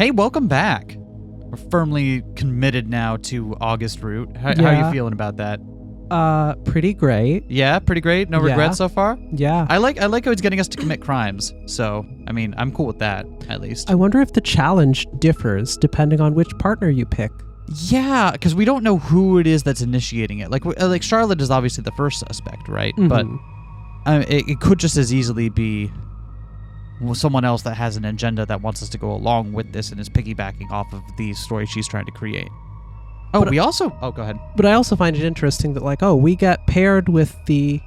Hey, welcome back. We're firmly committed now to August route. How are you feeling about that? Pretty great. Yeah, pretty great. No regrets so far? Yeah. I like how it's getting us to commit crimes. So, I mean, I'm cool with that, at least. I wonder if the challenge differs depending on which partner you pick. Yeah, because we don't know who it is that's initiating it. Like Charlotte is obviously the first suspect, right? Mm-hmm. But it could just as easily be someone else that has an agenda that wants us to go along with this and is piggybacking off of the story she's trying to create. Oh, go ahead. But I also find it interesting that we get paired with the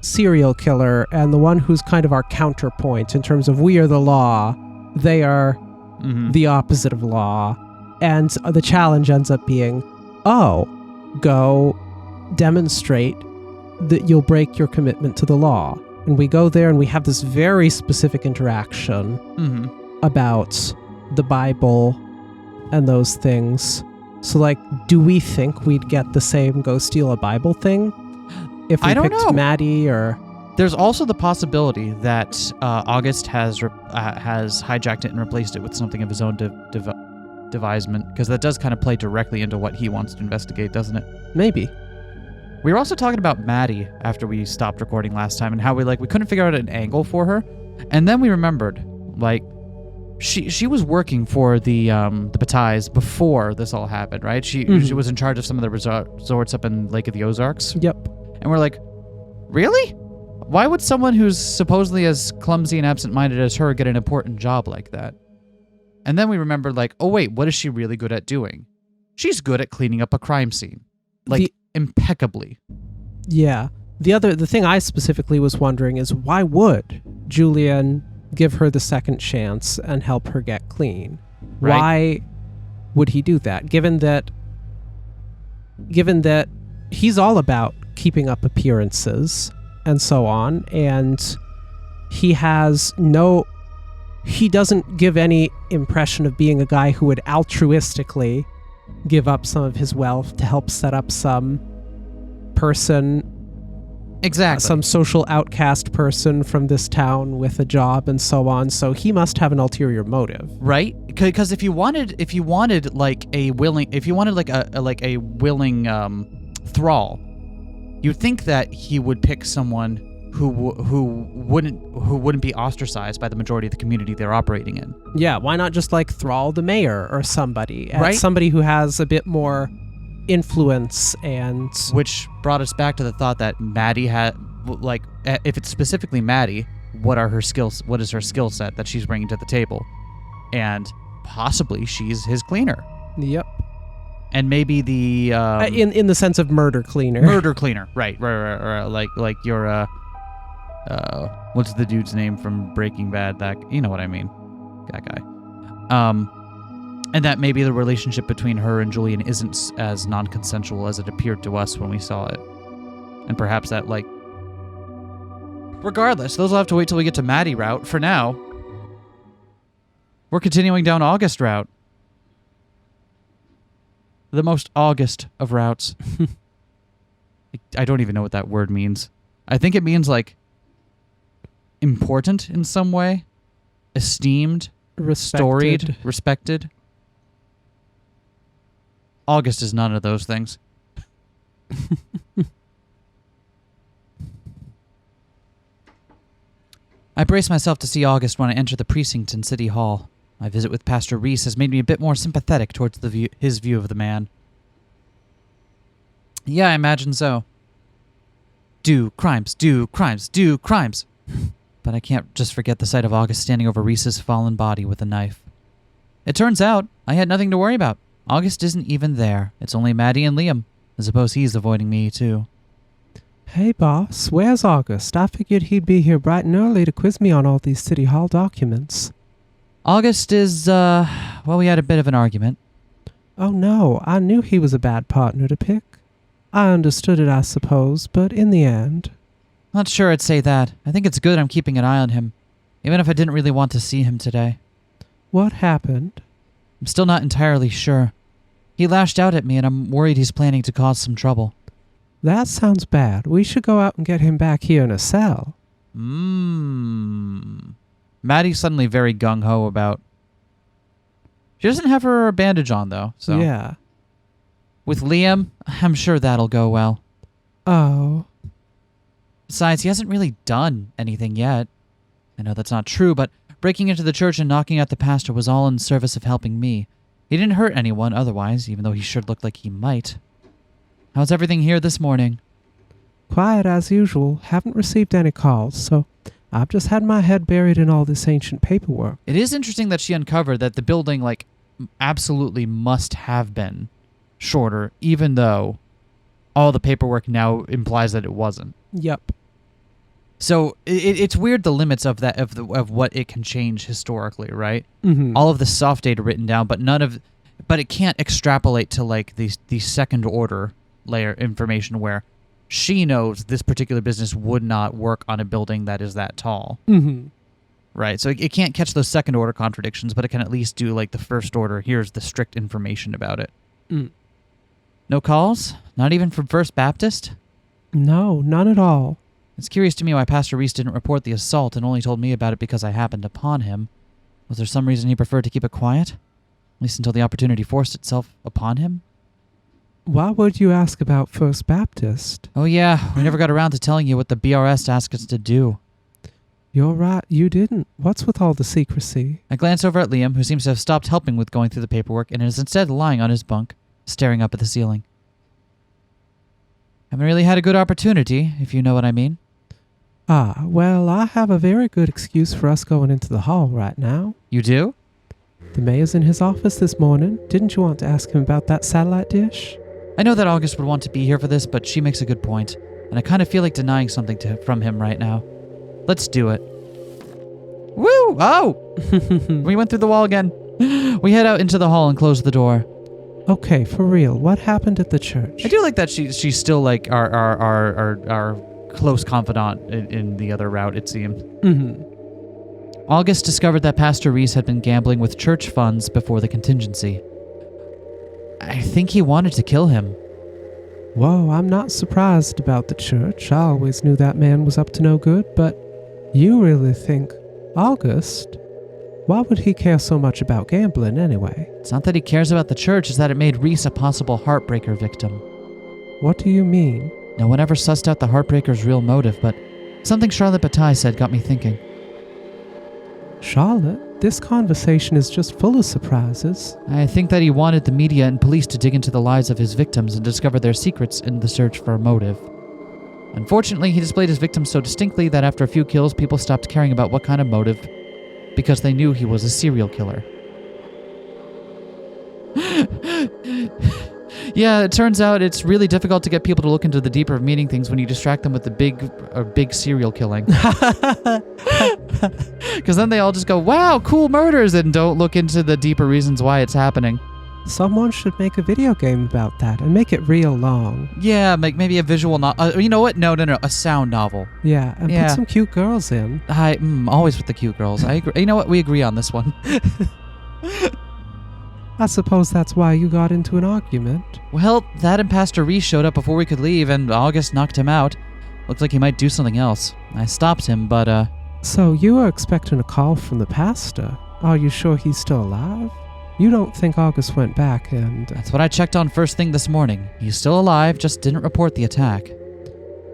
serial killer and the one who's kind of our counterpoint in terms of we are the law, they are the opposite of law. And the challenge ends up being, go demonstrate that you'll break your commitment to the law. And we go there and we have this very specific interaction about the Bible and those things. So, do we think we'd get the same go steal a Bible thing if we picked Maddie or... There's also the possibility that August has hijacked it and replaced it with something of his own devisement, because that does kind of play directly into what he wants to investigate, doesn't it? Maybe. We were also talking about Maddie after we stopped recording last time and how we couldn't figure out an angle for her. And then we remembered, she was working for the Batailles before this all happened, right? She was in charge of some of the resorts up in Lake of the Ozarks. Yep. And we're like, really? Why would someone who's supposedly as clumsy and absent-minded as her get an important job like that? And then we remembered, oh wait, what is she really good at doing? She's good at cleaning up a crime scene. Impeccably. Yeah. The thing I specifically was wondering is why would Julian give her the second chance and help her get clean? Right. Why would he do that? Given that he's all about keeping up appearances and so on, and he doesn't give any impression of being a guy who would altruistically give up some of his wealth to help set up some person, exactly, some social outcast person from this town with a job and so on. So he must have an ulterior motive, right? Because if you wanted a willing thrall, you'd think that he would pick someone who wouldn't be ostracized by the majority of the community they're operating in. Yeah, why not just thrall the mayor or somebody, right? Somebody who has a bit more influence. And which brought us back to the thought that Maddie had, if it's specifically Maddie, what is her skill set that she's bringing to the table? And possibly she's his cleaner. Yep. And maybe the in the sense of murder cleaner. Murder cleaner, right? Like your what's the dude's name from Breaking Bad? That, you know what I mean, that guy. And that maybe the relationship between her and Julian isn't as non-consensual as it appeared to us when we saw it, and perhaps that regardless, those will have to wait till we get to Maddie route. For now, we're continuing down August route. The most August of routes. I don't even know what that word means. I think it means important in some way, esteemed, storied, respected. August is none of those things. I brace myself to see August when I enter the precinct in City Hall. My visit with Pastor Reese has made me a bit more sympathetic towards his view of the man. Yeah, I imagine so. Do crimes, do crimes, do crimes. But I can't just forget the sight of August standing over Reese's fallen body with a knife. It turns out I had nothing to worry about. August isn't even there. It's only Maddie and Liam. I suppose he's avoiding me, too. Hey, boss, where's August? I figured he'd be here bright and early to quiz me on all these City Hall documents. August is, we had a bit of an argument. Oh no, I knew he was a bad partner to pick. I understood it, I suppose, but in the end... Not sure I'd say that. I think it's good I'm keeping an eye on him, even if I didn't really want to see him today. What happened? I'm still not entirely sure. He lashed out at me, and I'm worried he's planning to cause some trouble. That sounds bad. We should go out and get him back here in a cell. Maddie's suddenly very gung-ho about She doesn't have her bandage on, though. So Yeah. with Liam, I'm sure that'll go well. Oh. Besides, he hasn't really done anything yet. I know that's not true, but breaking into the church and knocking out the pastor was all in service of helping me. He didn't hurt anyone otherwise, even though he sure looked like he might. How's everything here this morning? Quiet as usual. Haven't received any calls, so I've just had my head buried in all this ancient paperwork. It is interesting that she uncovered that the building, like, absolutely must have been shorter, even though all the paperwork now implies that it wasn't. Yep. So it's weird, the limits of that of what it can change historically, right? Mm-hmm. All of the soft data written down, but it can't extrapolate to like the second order layer information where she knows this particular business would not work on a building that is that tall. Mm-hmm. Right, so it can't catch those second order contradictions, but it can at least do like the first order. Here's the strict information about it. Mm. No calls? Not even from First Baptist? No, none at all. It's curious to me why Pastor Reese didn't report the assault and only told me about it because I happened upon him. Was there some reason he preferred to keep it quiet? At least until the opportunity forced itself upon him? Why would you ask about First Baptist? Oh yeah, we never got around to telling you what the BRS asked us to do. You're right, you didn't. What's with all the secrecy? I glance over at Liam, who seems to have stopped helping with going through the paperwork and is instead lying on his bunk, staring up at the ceiling. Haven't really had a good opportunity, if you know what I mean. Ah, well, I have a very good excuse for us going into the hall right now. You do? The mayor's in his office this morning. Didn't you want to ask him about that satellite dish? I know that August would want to be here for this, but she makes a good point, and I kind of feel like denying something from him right now. Let's do it. Woo! Oh! We went through the wall again. We head out into the hall and close the door. Okay, for real, what happened at the church? I do like that she's still like our close confidant in the other route, it seemed. Mm-hmm. August discovered that Pastor Reese had been gambling with church funds before the contingency. I think he wanted to kill him. Whoa, I'm not surprised about the church. I always knew that man was up to no good, but you really think August? Why would he care so much about gambling anyway? It's not that he cares about the church, it's that it made Reese a possible heartbreaker victim. What do you mean? No one ever sussed out the heartbreaker's real motive, but something Charlotte Bataille said got me thinking. Charlotte, this conversation is just full of surprises. I think that he wanted the media and police to dig into the lives of his victims and discover their secrets in the search for a motive. Unfortunately, he displayed his victims so distinctly that after a few kills, people stopped caring about what kind of motive, because they knew he was a serial killer. Yeah, it turns out it's really difficult to get people to look into the deeper meaning things when you distract them with the big serial killing. Because then they all just go, wow, cool murders, and don't look into the deeper reasons why it's happening. Someone should make a video game about that and make it real long. Yeah, make maybe a visual novel. You know what? No, a sound novel. Yeah, and put some cute girls in. Always with the cute girls. I agree. You know what? We agree on this one. I suppose that's why you got into an argument. Well, that and Pastor Reese showed up before we could leave, and August knocked him out. Looked like he might do something else. I stopped him, but, So you were expecting a call from the pastor. Are you sure he's still alive? You don't think August went back and... That's what I checked on first thing this morning. He's still alive, just didn't report the attack.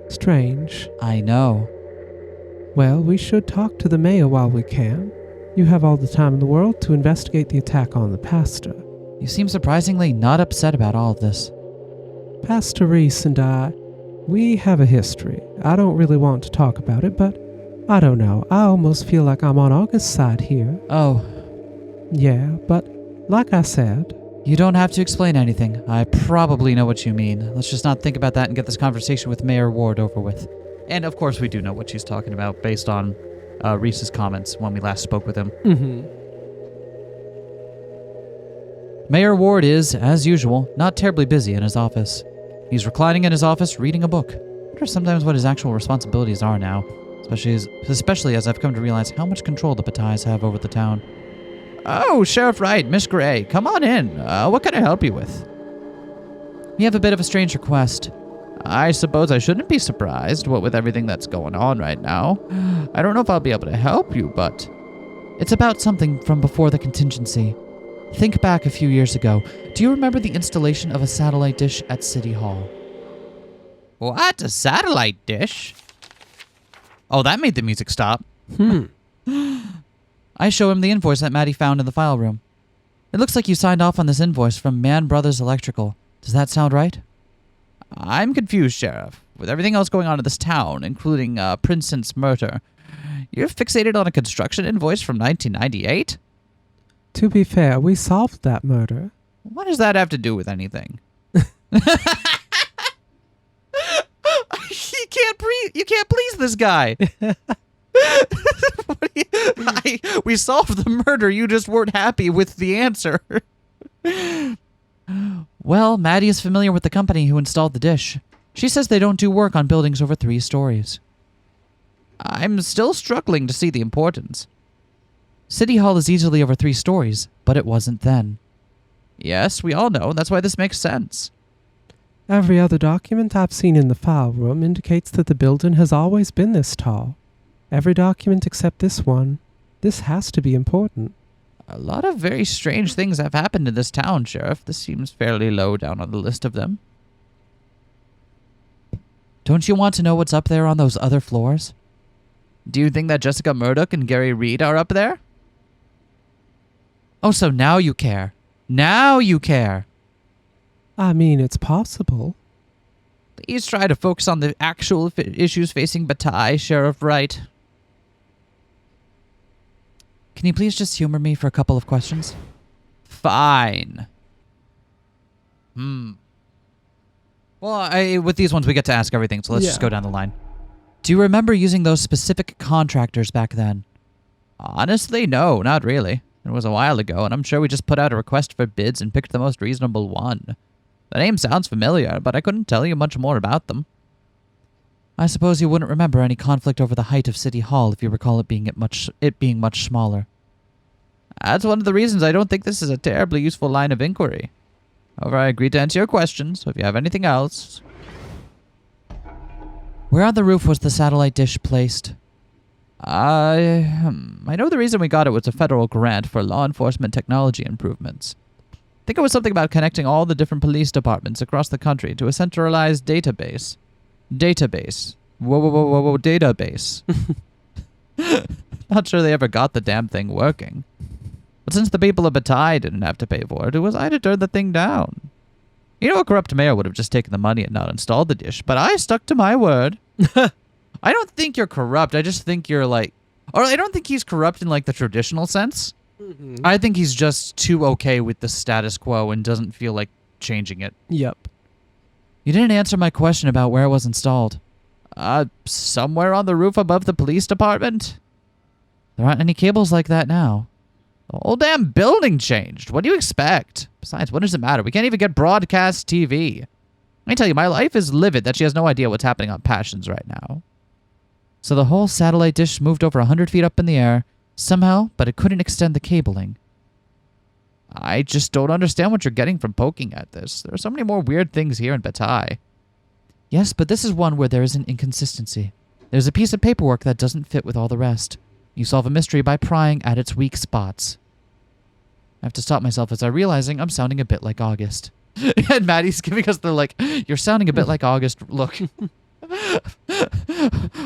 Strange. I know. Well, we should talk to the mayor while we can. You have all the time in the world to investigate the attack on the pastor. You seem surprisingly not upset about all of this. Pastor Reese and I, we have a history. I don't really want to talk about it, but I don't know. I almost feel like I'm on August's side here. Oh. Yeah, but like I said... You don't have to explain anything. I probably know what you mean. Let's just not think about that and get this conversation with Mayor Ward over with. And of course we do know what she's talking about based on Reese's comments when we last spoke with him. Mm-hmm. Mayor Ward is, as usual, not terribly busy in his office. He's reclining in his office reading a book. I wonder sometimes what his actual responsibilities are now, especially as I've come to realize how much control the Batailles have over the town. Oh, Sheriff Wright, Miss Gray, come on in. What can I help you with? We have a bit of a strange request. I suppose I shouldn't be surprised, what with everything that's going on right now. I don't know if I'll be able to help you, but... It's about something from before the contingency. Think back a few years ago. Do you remember the installation of a satellite dish at City Hall? What? A satellite dish? Oh, that made the music stop. I show him the invoice that Maddie found in the file room. It looks like you signed off on this invoice from Mann Brothers Electrical. Does that sound right? I'm confused, Sheriff. With everything else going on in this town, including Princeton's murder, you're fixated on a construction invoice from 1998? To be fair, we solved that murder. What does that have to do with anything? You can't please this guy. We solved the murder. You just weren't happy with the answer. Well, Maddie is familiar with the company who installed the dish. She says they don't do work on buildings over 3 stories. I'm still struggling to see the importance. City Hall is easily over 3 stories, but it wasn't then. Yes, we all know. That's why this makes sense. Every other document I've seen in the file room indicates that the building has always been this tall. Every document except this one. This has to be important. A lot of very strange things have happened in this town, Sheriff. This seems fairly low down on the list of them. Don't you want to know what's up there on those other floors? Do you think that Jessica Murdoch and Gary Reed are up there? Oh, so now you care. Now you care. I mean, it's possible. Please try to focus on the actual issues facing Bataille, Sheriff Wright. Can you please just humor me for a couple of questions? Fine. Well, with these ones, we get to ask everything, so let's just go down the line. Do you remember using those specific contractors back then? Honestly, no, not really. It was a while ago, and I'm sure we just put out a request for bids and picked the most reasonable one. The name sounds familiar, but I couldn't tell you much more about them. I suppose you wouldn't remember any conflict over the height of City Hall if you recall it being much smaller. That's one of the reasons I don't think this is a terribly useful line of inquiry. However, I agreed to answer your question, so if you have anything else... Where on the roof was the satellite dish placed? I know the reason we got it was a federal grant for law enforcement technology improvements. I think it was something about connecting all the different police departments across the country to a centralized database. Whoa, database. Not sure they ever got the damn thing working. But since the people of Bataille didn't have to pay for it, who was I to turn the thing down? You know, a corrupt mayor would have just taken the money and not installed the dish, but I stuck to my word. I don't think you're corrupt. I just think you're like... Or I don't think he's corrupt in like the traditional sense. Mm-hmm. I think he's just too okay with the status quo and doesn't feel like changing it. Yep. You didn't answer my question about where it was installed. Somewhere on the roof above the police department? There aren't any cables like that now. The whole damn building changed. What do you expect? Besides, what does it matter? We can't even get broadcast TV. I tell you, my life is livid that she has no idea what's happening on Passions right now. So the whole satellite dish moved over 100 feet up in the air, somehow, but it couldn't extend the cabling. I just don't understand what you're getting from poking at this. There are so many more weird things here in Bataille. Yes, but this is one where there is an inconsistency. There's a piece of paperwork that doesn't fit with all the rest. You solve a mystery by prying at its weak spots. I have to stop myself as I'm realizing I'm sounding a bit like August. And Maddie's giving us the like, you're sounding a bit like August look.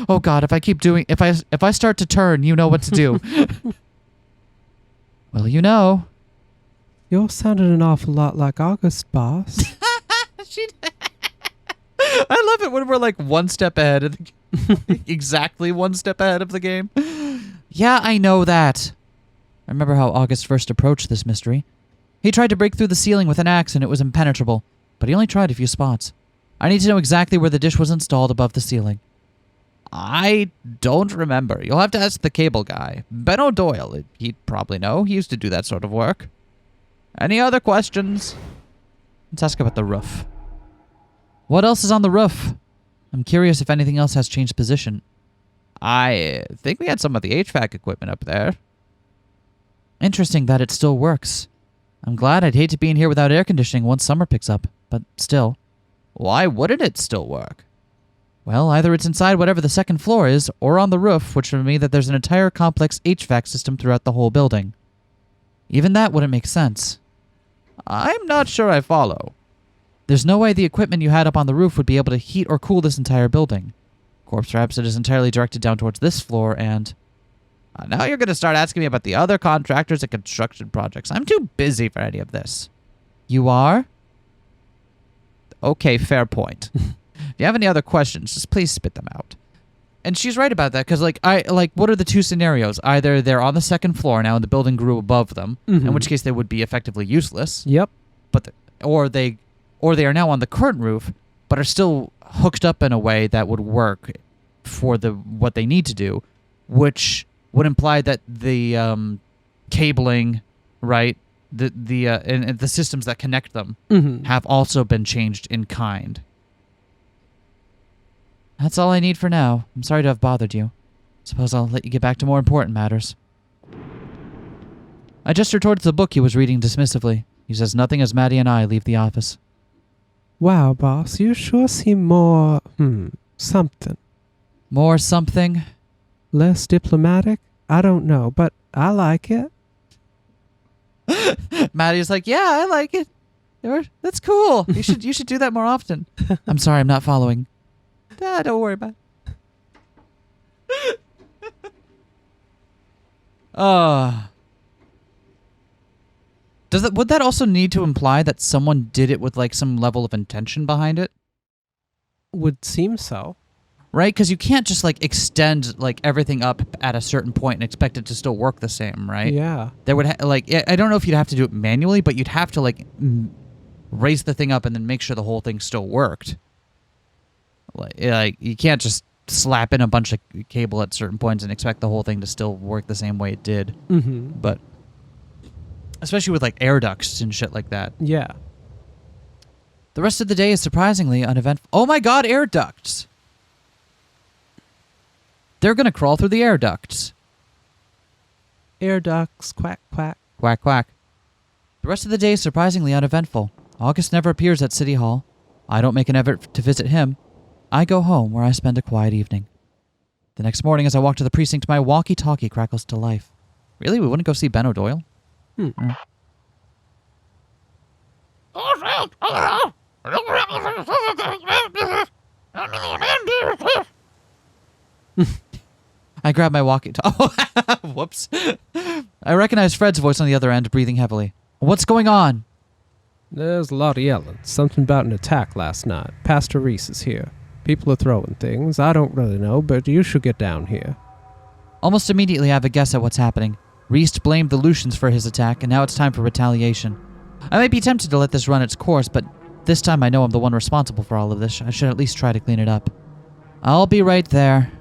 Oh God, if I start to turn, you know what to do. Well, you know. You're sounding an awful lot like August, boss. I love it when we're like one step ahead of the exactly one step ahead of the game. Yeah, I know that. I remember how August first approached this mystery. He tried to break through the ceiling with an axe and it was impenetrable, but he only tried a few spots. I need to know exactly where the dish was installed above the ceiling. I don't remember. You'll have to ask the cable guy. Ben O'Doyle. He'd probably know. He used to do that sort of work. Any other questions? Let's ask about the roof. What else is on the roof? I'm curious if anything else has changed position. I think we had some of the HVAC equipment up there. Interesting that it still works. I'm glad. I'd hate to be in here without air conditioning once summer picks up, but still. Why wouldn't it still work? Well, either it's inside whatever the second floor is, or on the roof, which would mean that there's an entire complex HVAC system throughout the whole building. Even that wouldn't make sense. I'm not sure I follow. There's no way the equipment you had up on the roof would be able to heat or cool this entire building. Corpse traps, it is entirely directed down towards this floor, and... now you're going to start asking me about the other contractors and construction projects. I'm too busy for any of this. You are? Okay, fair point. If you have any other questions, just please spit them out. And she's right about that, because, what are the two scenarios? Either they're on the second floor now and the building grew above them, in which case they would be effectively useless. Yep. Or they are now on the current roof, but are still hooked up in a way that would work for what they need to do, which would imply that the cabling, right, and the systems that connect them have also been changed in kind. That's all I need for now. I'm sorry to have bothered you. Suppose I'll let you get back to more important matters. I gestured towards the book he was reading dismissively. He says nothing as Maddie and I leave the office. Wow, boss, you sure seem more, something. More something? Less diplomatic? I don't know, but I like it. Maddie's like, yeah, I like it. That's cool. You should do that more often. I'm sorry, I'm not following. Don't worry about it. Would that also need to imply that someone did it with some level of intention behind it? Would seem so. Right? Because you can't just extend everything up at a certain point and expect it to still work the same, right? Yeah. There would I don't know if you'd have to do it manually, but you'd have to raise the thing up and then make sure the whole thing still worked. You can't just slap in a bunch of cable at certain points and expect the whole thing to still work the same way it did. But especially with air ducts and shit like that. Yeah. The rest of the day is surprisingly uneventful. Oh my god, air ducts! They're gonna crawl through the air ducts. Air ducts, quack, quack. Quack, quack. The rest of the day is surprisingly uneventful. August never appears at City Hall. I don't make an effort to visit him. I go home where I spend a quiet evening. The next morning as I walk to the precinct, my walkie-talkie crackles to life. Really? We wouldn't go see Ben O'Doyle? I grab my walkie-talkie. Whoops. I recognize Fred's voice on the other end, breathing heavily. What's going on? There's a lot of yelling. Something about an attack last night. Pastor Reese is here. People are throwing things. I don't really know, but you should get down here. Almost immediately I have a guess at what's happening. Reese blamed the Lucians for his attack, and now it's time for retaliation. I might be tempted to let this run its course, but this time I know I'm the one responsible for all of this. I should at least try to clean it up. I'll be right there.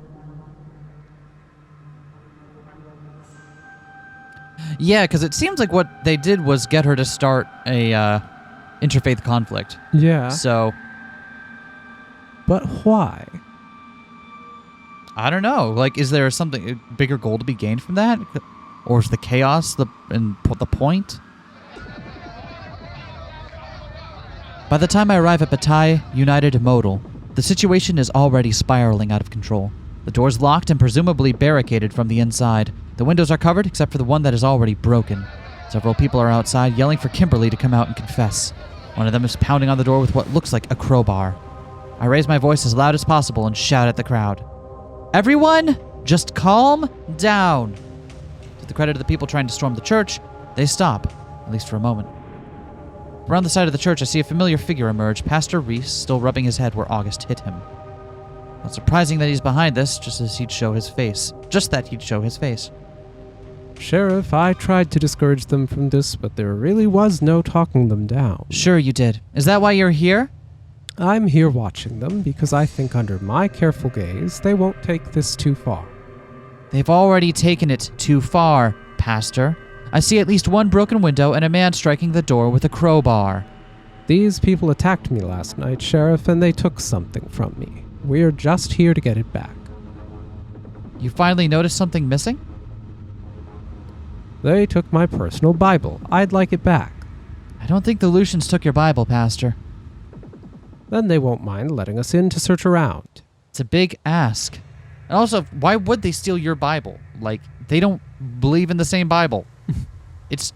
Yeah, because it seems like what they did was get her to start a interfaith conflict. Yeah. So... But why? I don't know. Is there a bigger goal to be gained from that? Or is the chaos the point? By the time I arrive at Bataille United Modal, the situation is already spiraling out of control. The door's locked and presumably barricaded from the inside. The windows are covered except for the one that is already broken. Several people are outside yelling for Kimberly to come out and confess. One of them is pounding on the door with what looks like a crowbar. I raise my voice as loud as possible and shout at the crowd. Everyone, just calm down. To the credit of the people trying to storm the church, they stop, at least for a moment. Around the side of the church, I see a familiar figure emerge, Pastor Reese, still rubbing his head where August hit him. Not surprising that he's behind this, just that he'd show his face. Sheriff, I tried to discourage them from this, but there really was no talking them down. Sure you did. Is that why you're here? I'm here watching them because I think under my careful gaze, they won't take this too far. They've already taken it too far, Pastor. I see at least one broken window and a man striking the door with a crowbar. These people attacked me last night, Sheriff, and they took something from me. We're just here to get it back. You finally noticed something missing? They took my personal Bible. I'd like it back. I don't think the Lucians took your Bible, Pastor. Then they won't mind letting us in to search around. It's a big ask. And also, why would they steal your Bible? They don't believe in the same Bible. It's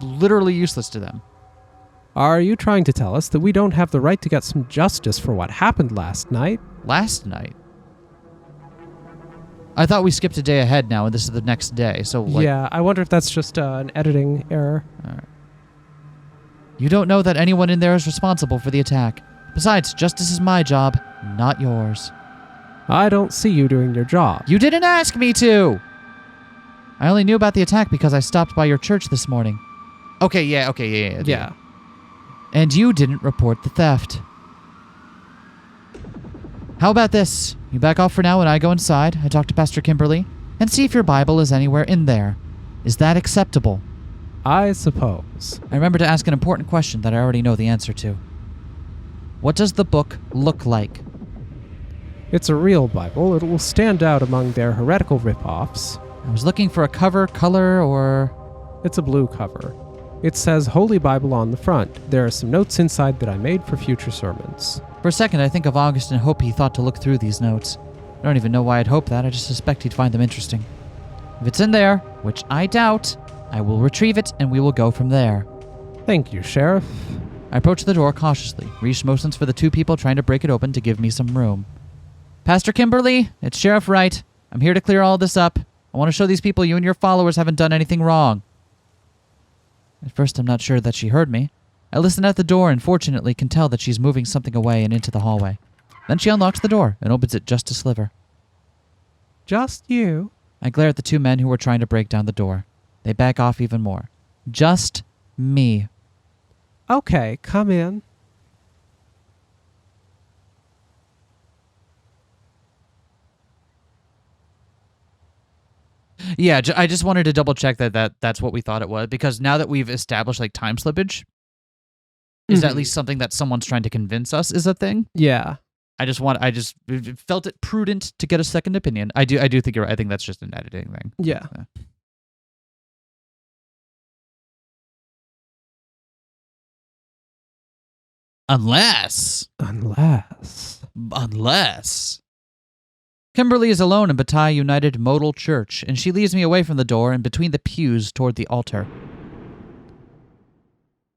literally useless to them. Are you trying to tell us that we don't have the right to get some justice for what happened last night? Last night? I thought we skipped a day ahead now, and this is the next day, so Yeah, I wonder if that's just an editing error. All right. You don't know that anyone in there is responsible for the attack. Besides, justice is my job, not yours. I don't see you doing your job. You didn't ask me to! I only knew about the attack because I stopped by your church this morning. Yeah. And you didn't report the theft. How about this? You back off for now and I go inside, I talk to Pastor Kimberly, and see if your Bible is anywhere in there. Is that acceptable? I suppose. I remember to ask an important question that I already know the answer to. What does the book look like? It's a real Bible. It will stand out among their heretical rip-offs. I was looking for a cover, color, or... It's a blue cover. It says Holy Bible on the front. There are some notes inside that I made for future sermons. For a second, I think of August and hope he thought to look through these notes. I don't even know why I'd hope that. I just suspect he'd find them interesting. If it's in there, which I doubt, I will retrieve it and we will go from there. Thank you, Sheriff. I approach the door cautiously. Reese motions for the two people trying to break it open to give me some room. Pastor Kimberly, it's Sheriff Wright. I'm here to clear all this up. I want to show these people you and your followers haven't done anything wrong. At first, I'm not sure that she heard me. I listen at the door and fortunately can tell that she's moving something away and into the hallway. Then she unlocks the door and opens it just a sliver. Just you? I glare at the two men who were trying to break down the door. They back off even more. Just me. Okay, come in. Yeah, I just wanted to double check that's what we thought it was, because now that we've established like time slippage is at least something that someone's trying to convince us is a thing. Yeah. I just felt it prudent to get a second opinion. I do think you're right. I think that's just an editing thing. Yeah. Unless Kimberly is alone in Bataille United Modal Church, and she leads me away from the door and between the pews toward the altar.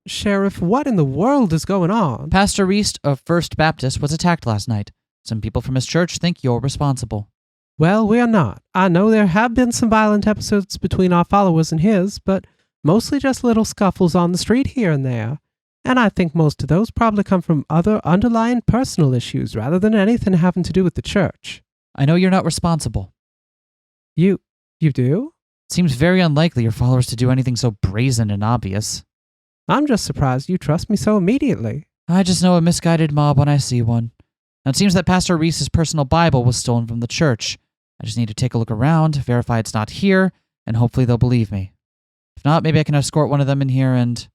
Sheriff, what in the world is going on? Pastor Reese of First Baptist was attacked last night. Some people from his church think you're responsible. Well, we are not. I know there have been some violent episodes between our followers and his, but mostly just little scuffles on the street here and there. And I think most of those probably come from other underlying personal issues rather than anything having to do with the church. I know you're not responsible. You do? It seems very unlikely your followers to do anything so brazen and obvious. I'm just surprised you trust me so immediately. I just know a misguided mob when I see one. Now it seems that Pastor Reese's personal Bible was stolen from the church. I just need to take a look around, verify it's not here, and hopefully they'll believe me. If not, maybe I can escort one of them in here and...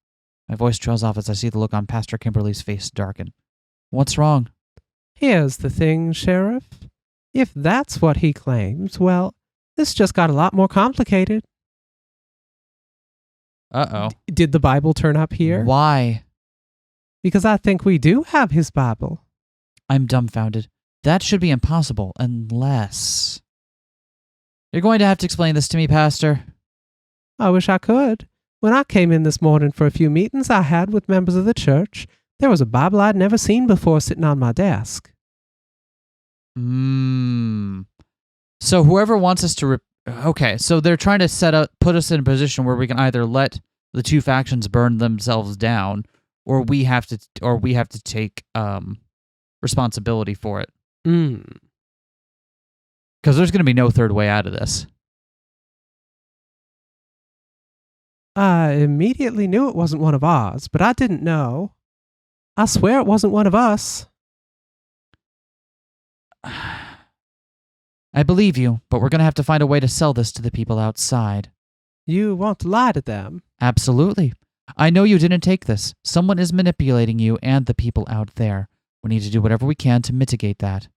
My voice trails off as I see the look on Pastor Kimberly's face darken. What's wrong? Here's the thing, Sheriff. If that's what he claims, well, this just got a lot more complicated. Uh-oh. Did the Bible turn up here? Why? Because I think we do have his Bible. I'm dumbfounded. That should be impossible, unless... You're going to have to explain this to me, Pastor. I wish I could. When I came in this morning for a few meetings I had with members of the church, there was a Bible I'd never seen before sitting on my desk. So whoever wants us to... Okay, so they're trying to put us in a position where we can either let the two factions burn themselves down, or we have to take responsibility for it. Because there's going to be no third way out of this. I immediately knew it wasn't one of ours, but I didn't know. I swear it wasn't one of us. I believe you, but we're going to have to find a way to sell this to the people outside. You want to lie to them? Absolutely. I know you didn't take this. Someone is manipulating you and the people out there. We need to do whatever we can to mitigate that.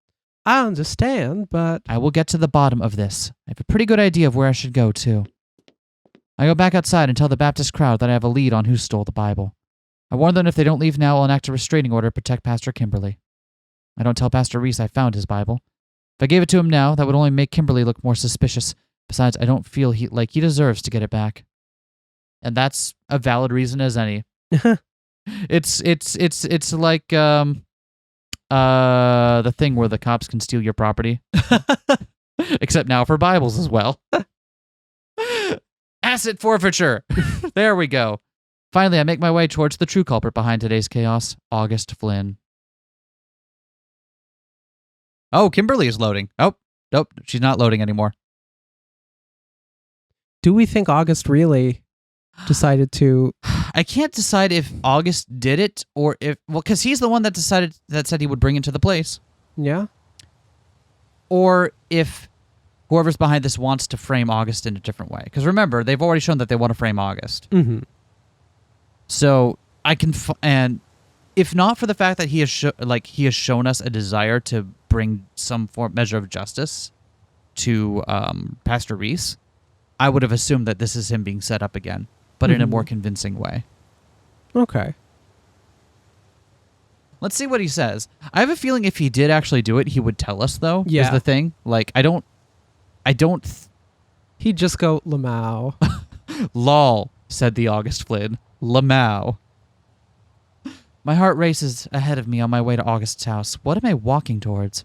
I understand, but... I will get to the bottom of this. I have a pretty good idea of where I should go, too. I go back outside and tell the Baptist crowd that I have a lead on who stole the Bible. I warn them if they don't leave now, I'll enact a restraining order to protect Pastor Kimberly. I don't tell Pastor Reese I found his Bible. If I gave it to him now, that would only make Kimberly look more suspicious. Besides, I don't feel like he deserves to get it back. and that's a valid reason as any. It's like the thing where the cops can steal your property, except now for Bibles as well. Asset forfeiture. There we go. Finally, I make my way towards the true culprit behind today's chaos, August Flynn. Oh, Kimberly is loading. Oh, nope, she's not loading anymore. Do we think August really decided to... I can't decide if August did it or if... Well, because he's the one that said he would bring it to the place. Yeah? Or if whoever's behind this wants to frame August in a different way. Because remember, they've already shown that they want to frame August. Mm-hmm. So I can... and if not for the fact that he has shown us a desire to bring some measure of justice to Pastor Reese, I would have assumed that this is him being set up again, but in a more convincing way. Okay. Let's see what he says. I have a feeling if he did actually do it, he would tell us, though, is the thing. Like, I don't... He'd just go, Lamau. Lol, said the August Flynn. Lamau. My heart races ahead of me on my way to August's house. What am I walking towards?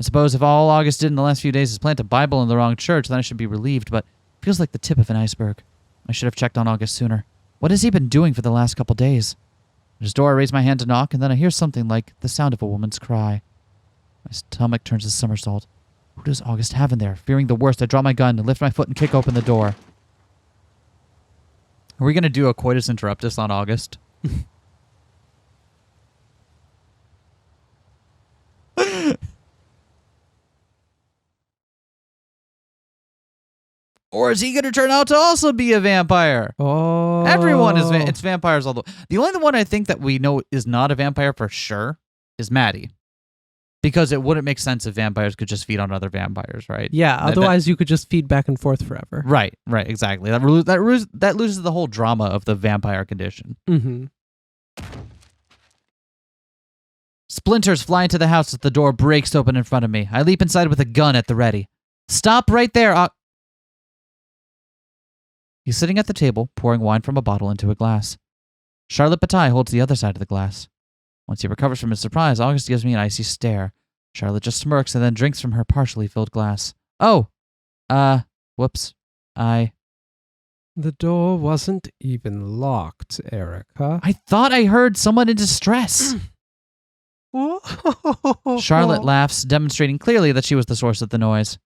I suppose if all August did in the last few days is plant a Bible in the wrong church, then I should be relieved, but it feels like the tip of an iceberg. I should have checked on August sooner. What has he been doing for the last couple days? At his door, I raise my hand to knock, and then I hear something like the sound of a woman's cry. My stomach turns a somersault. Who does August have in there? Fearing the worst, I draw my gun and lift my foot and kick open the door. Are we going to do a coitus interruptus on August? Or is he going to turn out to also be a vampire? Oh. Everyone is it's vampires. Although the only one I think that we know is not a vampire for sure is Maddie. Because it wouldn't make sense if vampires could just feed on other vampires, right? Yeah, otherwise you could just feed back and forth forever. Right, exactly. That loses the whole drama of the vampire condition. Mm-hmm. Splinters fly into the house as the door breaks open in front of me. I leap inside with a gun at the ready. Stop right there! He's sitting at the table, pouring wine from a bottle into a glass. Charlotte Bataille holds the other side of the glass. Once he recovers from his surprise, August gives me an icy stare. Charlotte just smirks and then drinks from her partially filled glass. Oh! Whoops. The door wasn't even locked, Erica. I thought I heard someone in distress. Charlotte laughs, demonstrating clearly that she was the source of the noise.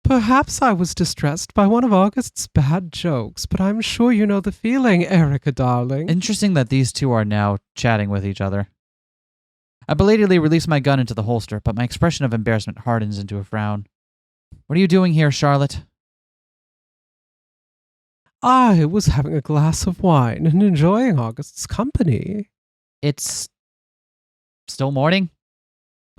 Perhaps I was distressed by one of August's bad jokes, but I'm sure you know the feeling, Erica, darling. Interesting that these two are now chatting with each other. I belatedly release my gun into the holster, but my expression of embarrassment hardens into a frown. What are you doing here, Charlotte? I was having a glass of wine and enjoying August's company. It's still morning?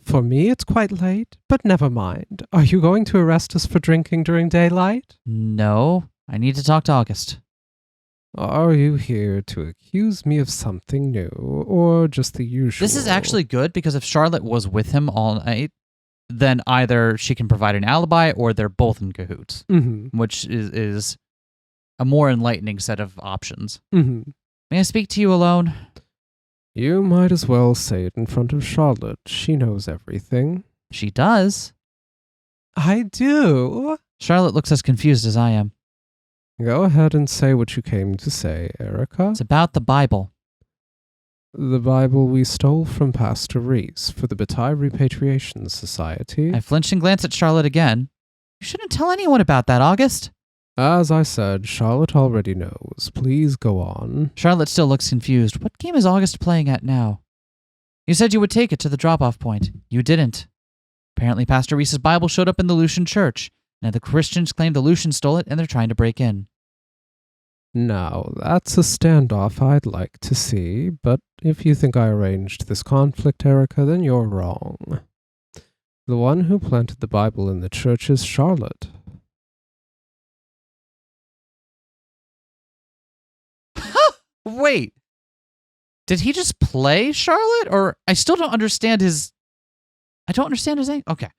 For me, it's quite late, but never mind. Are you going to arrest us for drinking during daylight? No, I need to talk to August. Are you here to accuse me of something new, or just the usual? This is actually good, because if Charlotte was with him all night, then either she can provide an alibi, or they're both in cahoots, which is a more enlightening set of options. May I speak to you alone? You might as well say it in front of Charlotte. She knows everything. She does. I do. Charlotte looks as confused as I am. Go ahead and say what you came to say, Erica. It's about the Bible. The Bible we stole from Pastor Reese for the Bataille Repatriation Society. I flinch and glance at Charlotte again. You shouldn't tell anyone about that, August. As I said, Charlotte already knows. Please go on. Charlotte still looks confused. What game is August playing at now? You said you would take it to the drop-off point. You didn't. Apparently Pastor Reese's Bible showed up in the Lucian church. Now the Christians claim the Lucians stole it and they're trying to break in. Now, that's a standoff I'd like to see, but if you think I arranged this conflict, Erica, then you're wrong. The one who planted the Bible in the church is Charlotte. Wait, did he just play Charlotte? Or I still don't understand his... I don't understand his name. Okay.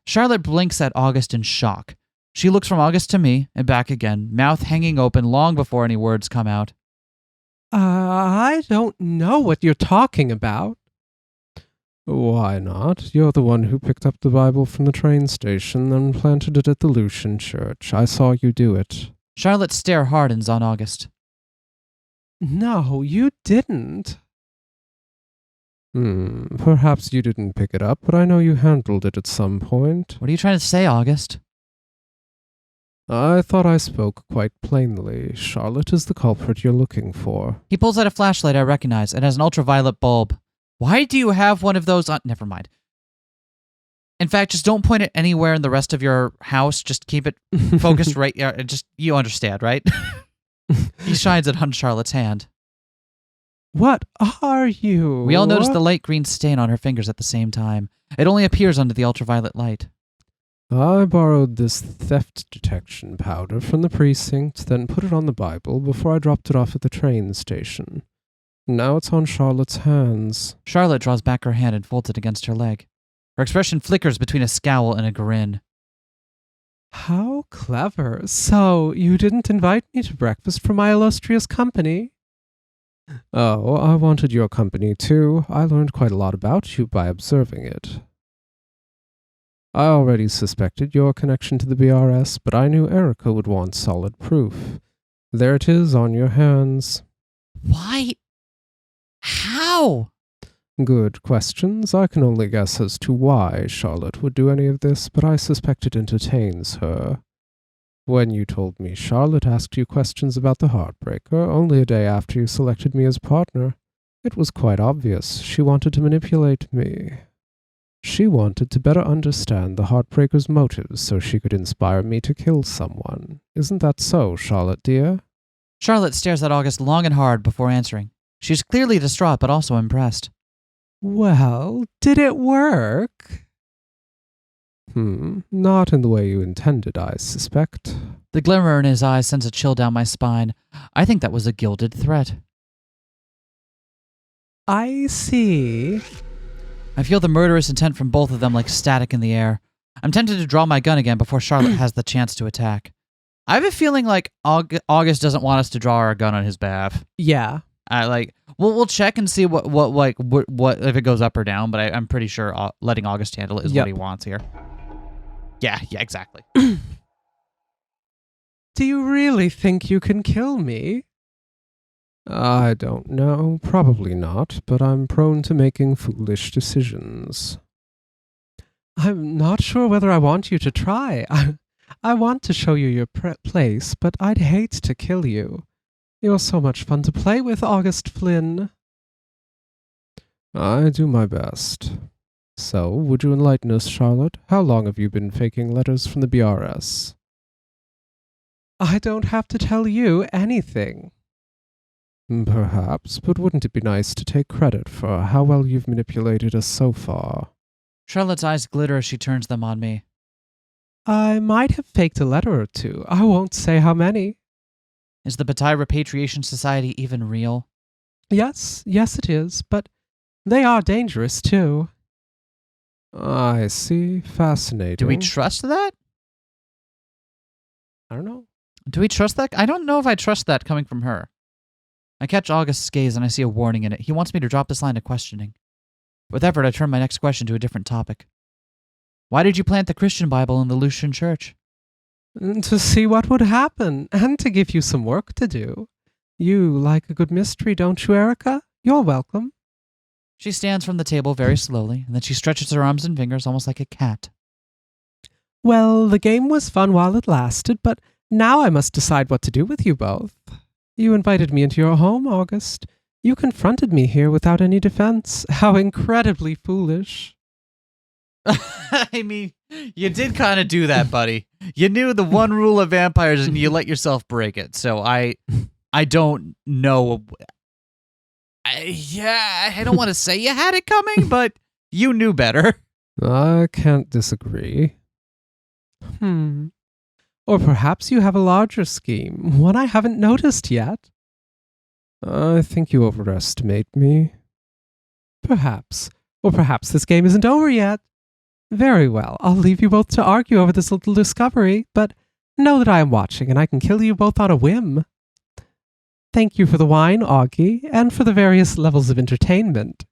Charlotte blinks at August in shock. She looks from August to me and back again, mouth hanging open long before any words come out. I don't know what you're talking about. Why not? You're the one who picked up the Bible from the train station and planted it at the Lucian church. I saw you do it. Charlotte's stare hardens on August. No, you didn't. Perhaps you didn't pick it up, but I know you handled it at some point. What are you trying to say, August? I thought I spoke quite plainly. Charlotte is the culprit you're looking for. He pulls out a flashlight I recognize. It has an ultraviolet bulb. Why do you have one of those on? Never mind. In fact, just don't point it anywhere in the rest of your house. Just keep it focused right. You understand, right? He shines it on Charlotte's hand. What are you? We all notice the light green stain on her fingers at the same time. It only appears under the ultraviolet light. I borrowed this theft detection powder from the precinct, then put it on the Bible before I dropped it off at the train station. Now it's on Charlotte's hands. Charlotte draws back her hand and folds it against her leg. Her expression flickers between a scowl and a grin. How clever. So, you didn't invite me to breakfast for my illustrious company? Oh, I wanted your company too. I learned quite a lot about you by observing it. I already suspected your connection to the BRS, but I knew Erica would want solid proof. There it is on your hands. Why? How? Good questions. I can only guess as to why Charlotte would do any of this, but I suspect it entertains her. When you told me Charlotte asked you questions about the Heartbreaker only a day after you selected me as partner, it was quite obvious she wanted to manipulate me. She wanted to better understand the Heartbreaker's motives so she could inspire me to kill someone. Isn't that so, Charlotte, dear? Charlotte stares at August long and hard before answering. She's clearly distraught but also impressed. Well, did it work? Not in the way you intended, I suspect. The glimmer in his eyes sends a chill down my spine. I think that was a gilded threat. I see. I feel the murderous intent from both of them like static in the air. I'm tempted to draw my gun again before Charlotte has the chance to attack. I have a feeling like August doesn't want us to draw our gun on his behalf. Yeah. We'll check and see what if it goes up or down, but I'm pretty sure letting August handle it is what he wants here. Yeah, exactly. Do you really think you can kill me? I don't know. Probably not, but I'm prone to making foolish decisions. I'm not sure whether I want you to try. I want to show you your place, but I'd hate to kill you. You're so much fun to play with, August Flynn. I do my best. So, would you enlighten us, Charlotte? How long have you been faking letters from the BRS? I don't have to tell you anything. Perhaps, but wouldn't it be nice to take credit for how well you've manipulated us so far? Charlotte's eyes glitter as she turns them on me. I might have faked a letter or two. I won't say how many. Is the Bataille Repatriation Society even real? Yes it is, but they are dangerous too. I see. Fascinating. Do we trust that? I don't know. Do we trust that? I don't know if I trust that coming from her. I catch August's gaze and I see a warning in it. He wants me to drop this line of questioning. With effort, I turn my next question to a different topic. Why did you plant the Christian Bible in the Lucian church? To see what would happen, and to give you some work to do. You like a good mystery, don't you, Erica? You're welcome. She stands from the table very slowly, and then she stretches her arms and fingers almost like a cat. Well, the game was fun while it lasted, but now I must decide what to do with you both. You invited me into your home, August. You confronted me here without any defense. How incredibly foolish. I mean, you did kind of do that, buddy. You knew the one rule of vampires and you let yourself break it. So I don't know. I don't want to say you had it coming, but you knew better. I can't disagree. Or perhaps you have a larger scheme, one I haven't noticed yet. I think you overestimate me. Perhaps. Or perhaps this game isn't over yet. Very well, I'll leave you both to argue over this little discovery, but Know that I am watching, and I can kill you both on a whim. Thank you for the wine, Augie, and for the various levels of entertainment.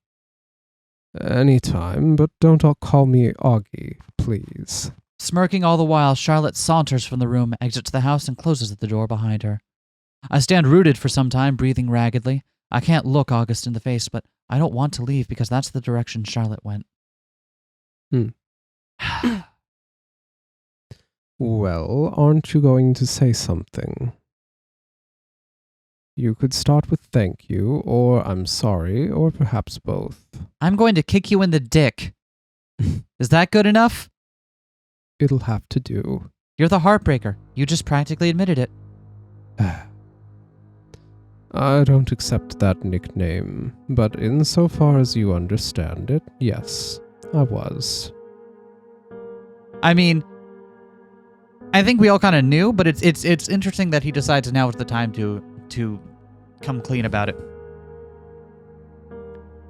Anytime, but don't all call me Augie, please. Smirking all the while, Charlotte saunters from the room, exits the house, and closes the door behind her. I stand rooted for some time, breathing raggedly. I can't look August in the face, but I don't want to leave because that's the direction Charlotte went. Well, aren't you going to say something? You could start with thank you, or I'm sorry, or perhaps both. I'm going to kick you in the dick. Is that good enough? It'll have to do. You're the heartbreaker. You just practically admitted it. I don't accept that nickname, but insofar as you understand it, yes, I was. I mean, I think we all kind of knew, but it's interesting that he decides now is the time to come clean about it.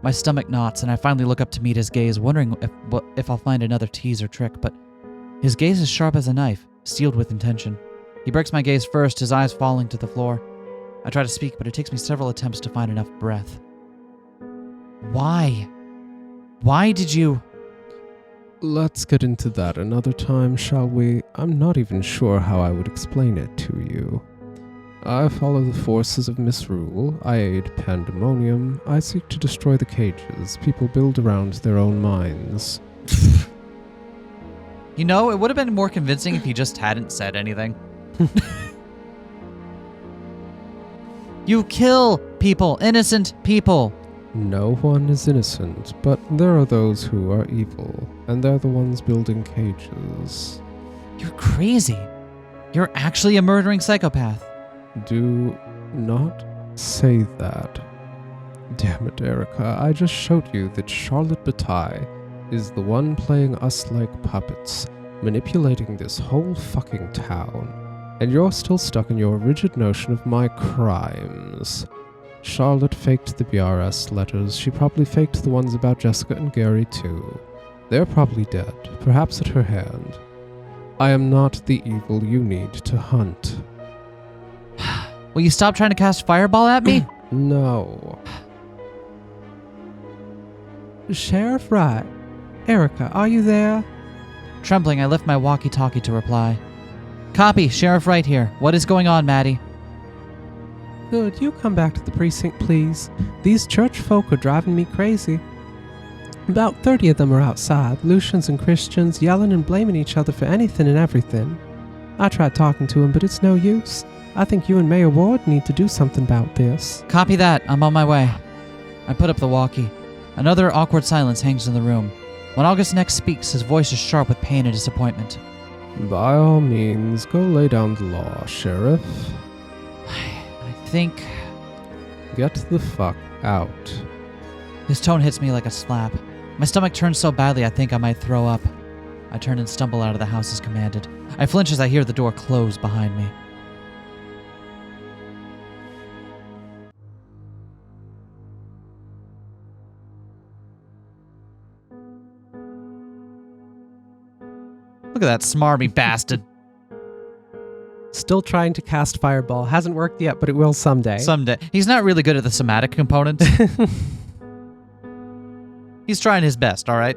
My stomach knots, and I finally look up to meet his gaze, wondering if I'll find another tease or trick, but his gaze is sharp as a knife, sealed with intention. He breaks my gaze first, his eyes falling to the floor. I try to speak, but it takes me several attempts to find enough breath. Why? Why did you... Let's get into that another time, shall we? I'm not even sure how I would explain it to you. I follow the forces of misrule, I aid pandemonium, I seek to destroy the cages people build around their own minds. You know, it would have been more convincing if he just hadn't said anything. You kill people, innocent people. No one is innocent, but there are those who are evil, and they're the ones building cages. You're crazy. You're actually a murdering psychopath. Do not say that. Damn it, Erica, I just showed you that Charlotte Bataille is the one playing us like puppets, manipulating this whole fucking town, and you're still stuck in your rigid notion of my crimes. Charlotte faked the BRS letters. She probably faked the ones about Jessica and Gary too. They're probably dead, perhaps at her hand. I am not the evil you need to hunt. Will you stop trying to cast fireball at me? No. Sheriff Wright. Erica, are you there? Trembling, I lift my walkie-talkie to reply. Copy, Sheriff Wright here. What is going on, Maddie? Good, you come back to the precinct, please. These church folk are driving me crazy. About 30 of them are outside, Lucians and Christians, yelling and blaming each other for anything and everything. I tried talking to them, but it's no use. I think you and Mayor Ward need to do something about this. Copy that. I'm on my way. I put up the walkie. Another awkward silence hangs in the room. When August next speaks, his voice is sharp with pain and disappointment. By all means, go lay down the law, Sheriff. I think... Get the fuck out. His tone hits me like a slap. My stomach turns so badly I think I might throw up. I turn and stumble out of the house as commanded. I flinch as I hear the door close behind me. Look at that smarmy bastard. Still trying to cast fireball. Hasn't worked yet, but it will someday. Someday. He's not really good at the somatic components. He's trying his best, all right?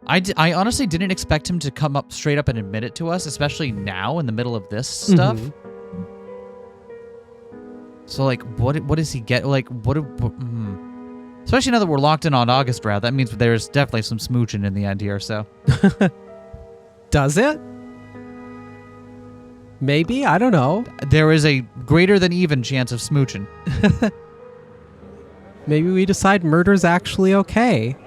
I honestly didn't expect him to come up straight up and admit it to us, especially now in the middle of this stuff. Mhm. So, like, what does he get? Like, especially now that we're locked in on August Route, that means there's definitely some smooching in the end here, so. Does it? Maybe? I don't know. There is a greater than even chance of smooching. Maybe we decide murder's actually okay.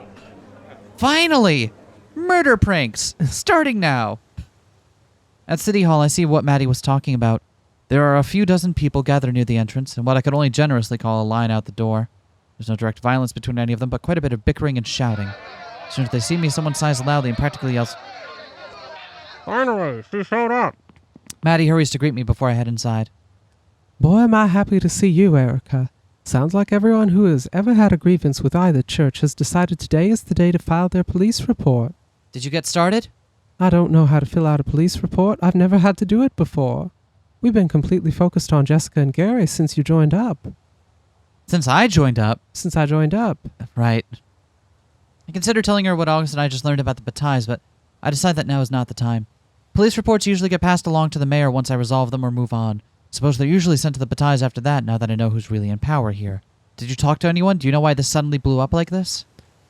Finally! Murder pranks! Starting now! At City Hall, I see what Maddie was talking about. There are a few dozen people gathered near the entrance, and what I could only generously call a line out the door. There's no direct violence between any of them, but quite a bit of bickering and shouting. As soon as they see me, someone sighs loudly and practically yells, "Finally, she showed up!" Maddie hurries to greet me before I head inside. Boy, am I happy to see you, Erica. Sounds like everyone who has ever had a grievance with either church has decided today is the day to file their police report. Did you get started? I don't know how to fill out a police report. I've never had to do it before. We've been completely focused on Jessica and Gary since you joined up. Since I joined up. Since I joined up. Right. I considered telling her what August and I just learned about the Batailles, but I decided that now is not the time. Police reports usually get passed along to the mayor once I resolve them or move on. Suppose they're usually sent to the Batailles after that, now that I know who's really in power here. Did you talk to anyone? Do you know why this suddenly blew up like this?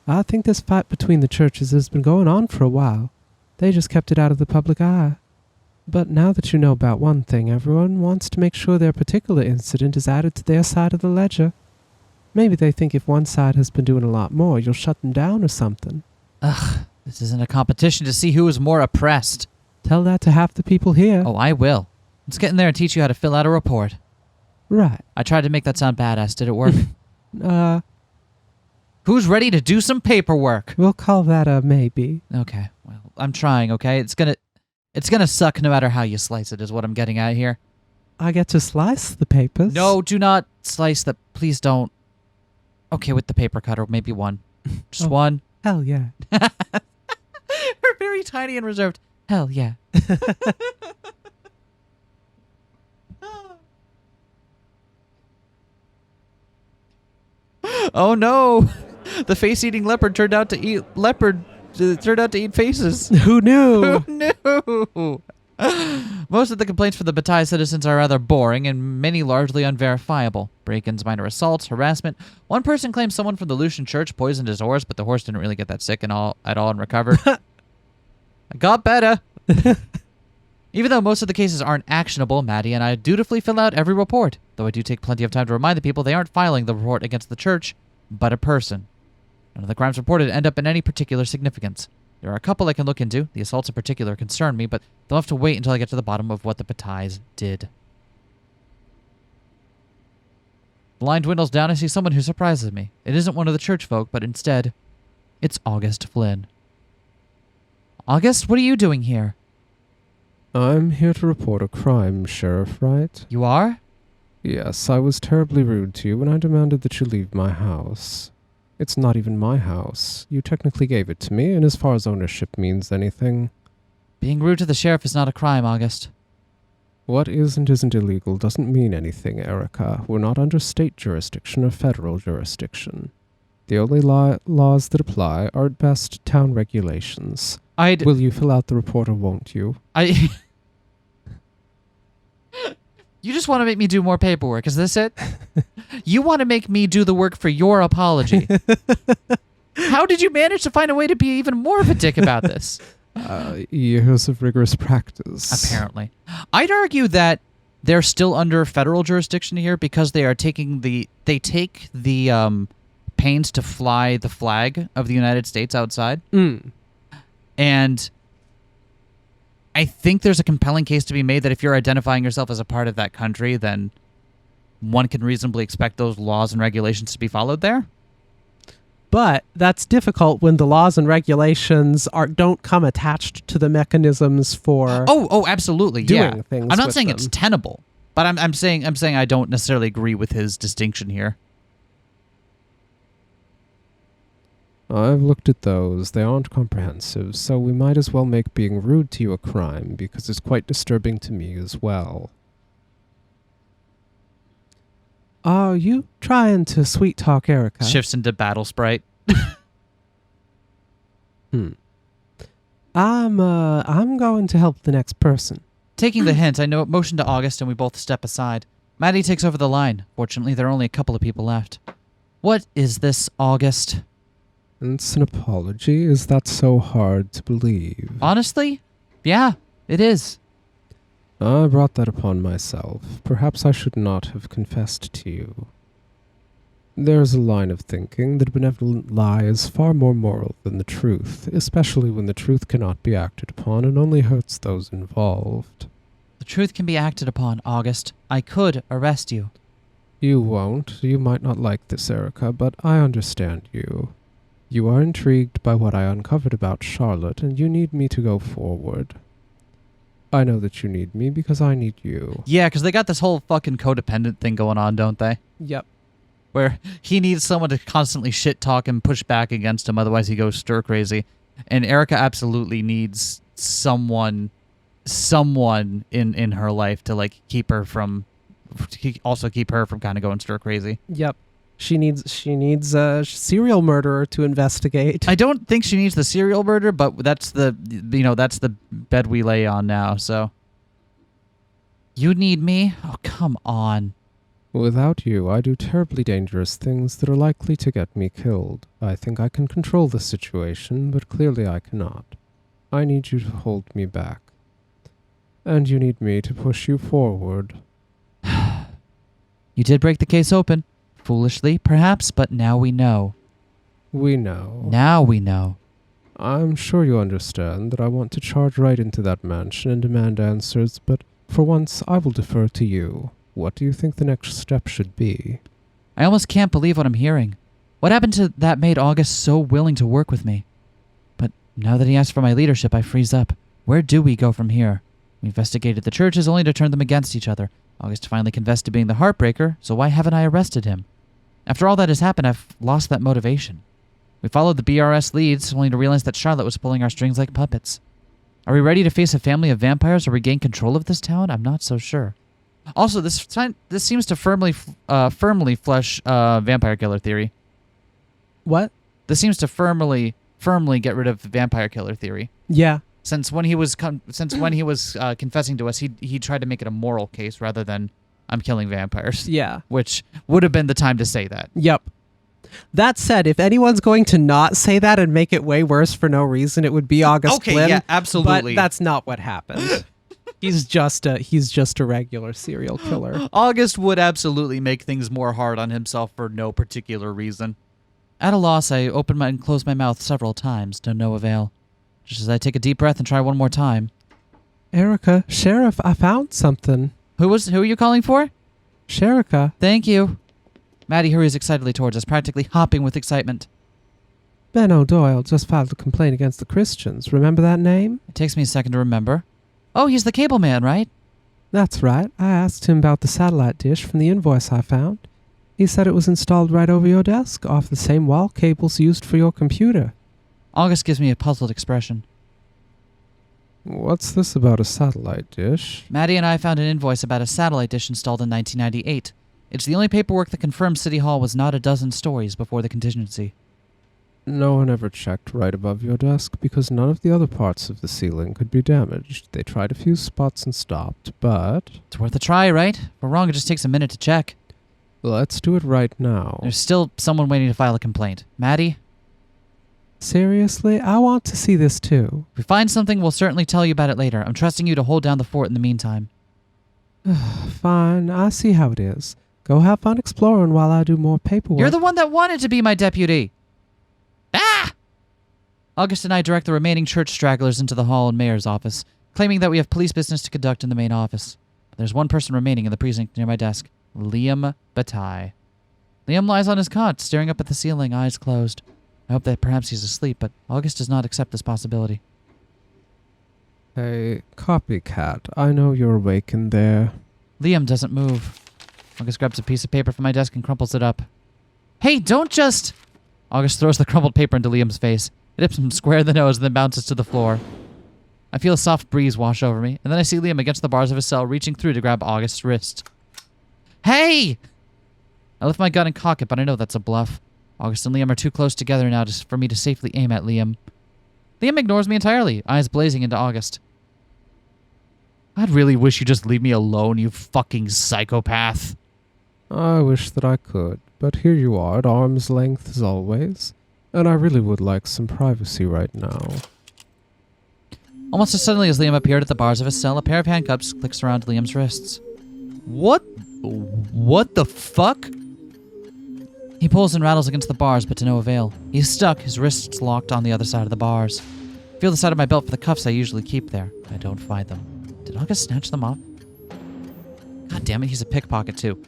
I think this fight between the churches has been going on for a while. They just kept it out of the public eye. But now that you know about one thing, everyone wants to make sure their particular incident is added to their side of the ledger. Maybe they think if one side has been doing a lot more, you'll shut them down or something. Ugh, this isn't a competition to see who is more oppressed. Tell that to half the people here. Oh, I will. Let's get in there and teach you how to fill out a report. Right. I tried to make that sound badass. Did it work? Who's ready to do some paperwork? We'll call that a maybe. Okay. Well, I'm trying, okay? It's gonna suck no matter how you slice it, is what I'm getting at here. I get to slice the papers. No, do not slice the... Please don't. Okay, with the paper cutter, maybe one. Just one. Hell yeah. We're very tiny and reserved. Hell yeah. Oh no! The face-eating leopard turned out to eat faces. Who knew? Who knew? Most of the complaints for the Bataille citizens are rather boring and many largely unverifiable. Break-ins, minor assaults, harassment. One person claims someone from the Lucian church poisoned his horse, but the horse didn't really get that sick at all and recovered. I got better. Even though most of the cases aren't actionable, Maddie and I dutifully fill out every report, though I do take plenty of time to remind the people they aren't filing the report against the church, but a person. None of the crimes reported end up in any particular significance. There are a couple I can look into. The assaults in particular concern me, but they'll have to wait until I get to the bottom of what the Batailles did. The line dwindles down. I see someone who surprises me. It isn't one of the church folk, but instead, it's August Flynn. August, what are you doing here? I'm here to report a crime, Sheriff, right? You are? Yes, I was terribly rude to you when I demanded that you leave my house. It's not even my house. You technically gave it to me, and as far as ownership means anything... Being rude to the sheriff is not a crime, August. What isn't illegal doesn't mean anything, Erica. We're not under state jurisdiction or federal jurisdiction. The only laws that apply are at best town regulations. Will you fill out the report or won't you? You just want to make me do more paperwork, is this it? You want to make me do the work for your apology. How did you manage to find a way to be even more of a dick about this? Years of rigorous practice. Apparently. I'd argue that they're still under federal jurisdiction here because they are taking they take the pains to fly the flag of the United States outside. And I think there's a compelling case to be made that if you're identifying yourself as a part of that country, then one can reasonably expect those laws and regulations to be followed there. But that's difficult when the laws and regulations don't come attached to the mechanisms for absolutely doing things. I'm not with saying them. it's tenable, but I'm saying I don't necessarily agree with his distinction here. I've looked at those. They aren't comprehensive, so we might as well make being rude to you a crime, because it's quite disturbing to me as well. Are you trying to sweet talk Erica? Shifts into battle sprite. I'm going to help the next person. Taking the hint, I motion to August and we both step aside. Maddie takes over the line. Fortunately, there are only a couple of people left. What is this, August? It's an apology. Is that so hard to believe? Honestly? Yeah, it is. I brought that upon myself. Perhaps I should not have confessed to you. There's a line of thinking that a benevolent lie is far more moral than the truth, especially when the truth cannot be acted upon and only hurts those involved. The truth can be acted upon, August. I could arrest you. You won't. You might not like this, Erica, but I understand you. You are intrigued by what I uncovered about Charlotte, and you need me to go forward. I know that you need me because I need you. Yeah, because they got this whole fucking codependent thing going on, don't they? Yep. where he needs someone to constantly shit talk and push back against him, otherwise he goes stir crazy. And Erica absolutely needs someone in her life to like keep her from kind of going stir crazy. Yep. She needs a serial murderer to investigate. I don't think she needs the serial murder, but that's the bed we lay on now. So you need me? Oh, come on. Without you, I do terribly dangerous things that are likely to get me killed. I think I can control the situation, but clearly I cannot. I need you to hold me back. And you need me to push you forward. You did break the case open. Foolishly, perhaps, but now we know. We know. Now we know. I'm sure you understand that I want to charge right into that mansion and demand answers, but for once I will defer to you. What do you think the next step should be? I almost can't believe what I'm hearing. What happened to that made August so willing to work with me? But now that he asked for my leadership, I freeze up. Where do we go from here? We investigated the churches only to turn them against each other. August finally confessed to being the heartbreaker, so why haven't I arrested him? After all that has happened, I've lost that motivation. We followed the BRS leads, only to realize that Charlotte was pulling our strings like puppets. Are we ready to face a family of vampires or regain control of this town? I'm not so sure. Also, this seems to firmly flush vampire killer theory. What? This seems to firmly get rid of vampire killer theory. Yeah. Since when he was confessing to us, he tried to make it a moral case rather than I'm killing vampires. Yeah. Which would have been the time to say that. Yep. That said, if anyone's going to not say that and make it way worse for no reason, it would be August Flynn. Yeah, absolutely. But that's not what happened. He's just a regular serial killer. August would absolutely make things more hard on himself for no particular reason. At a loss, I opened and closed my mouth several times to no avail. Just as I take a deep breath and try one more time. Erica, Sheriff, I found something. Who are you calling for? Sherica. Thank you. Maddie hurries excitedly towards us, practically hopping with excitement. Ben O'Doyle just filed a complaint against the Christians. Remember that name? It takes me a second to remember. Oh, he's the cable man, right? That's right. I asked him about the satellite dish from the invoice I found. He said it was installed right over your desk, off the same wall cables used for your computer. August gives me a puzzled expression. What's this about a satellite dish? Maddie and I found an invoice about a satellite dish installed in 1998. It's the only paperwork that confirms City Hall was not a dozen stories before the contingency. No one ever checked right above your desk because none of the other parts of the ceiling could be damaged. They tried a few spots and stopped, but... It's worth a try, right? If we're wrong, it just takes a minute to check. Let's do it right now. There's still someone waiting to file a complaint. Maddie? Seriously? I want to see this too. If we find something, we'll certainly tell you about it later. I'm trusting you to hold down the fort in the meantime. Fine, I see how it is. Go have fun exploring while I do more paperwork. You're the one that wanted to be my deputy. Ah! August and I direct the remaining church stragglers into the hall and mayor's office, claiming that we have police business to conduct in the main office. There's one person remaining in the precinct near my desk, Liam Bataille. Liam lies on his cot, staring up at the ceiling, eyes closed. I hope that perhaps he's asleep, but August does not accept this possibility. Hey, copycat, I know you're awake in there. Liam doesn't move. August grabs a piece of paper from my desk and crumples it up. Hey, don't just... August throws the crumpled paper into Liam's face. It hits him square in the nose and then bounces to the floor. I feel a soft breeze wash over me, and then I see Liam against the bars of his cell, reaching through to grab August's wrist. Hey! I lift my gun and cock it, but I know that's a bluff. August and Liam are too close together now for me to safely aim at Liam. Liam ignores me entirely, eyes blazing into August. I'd really wish you'd just leave me alone, you fucking psychopath. I wish that I could, but here you are at arm's length as always, and I really would like some privacy right now. Almost as suddenly as Liam appeared at the bars of his cell, a pair of handcuffs clicks around Liam's wrists. What the fuck? He pulls and rattles against the bars, but to no avail. He's stuck, his wrists locked on the other side of the bars. I feel the side of my belt for the cuffs I usually keep there. I don't find them. Did August snatch them off? God damn it, he's a pickpocket too.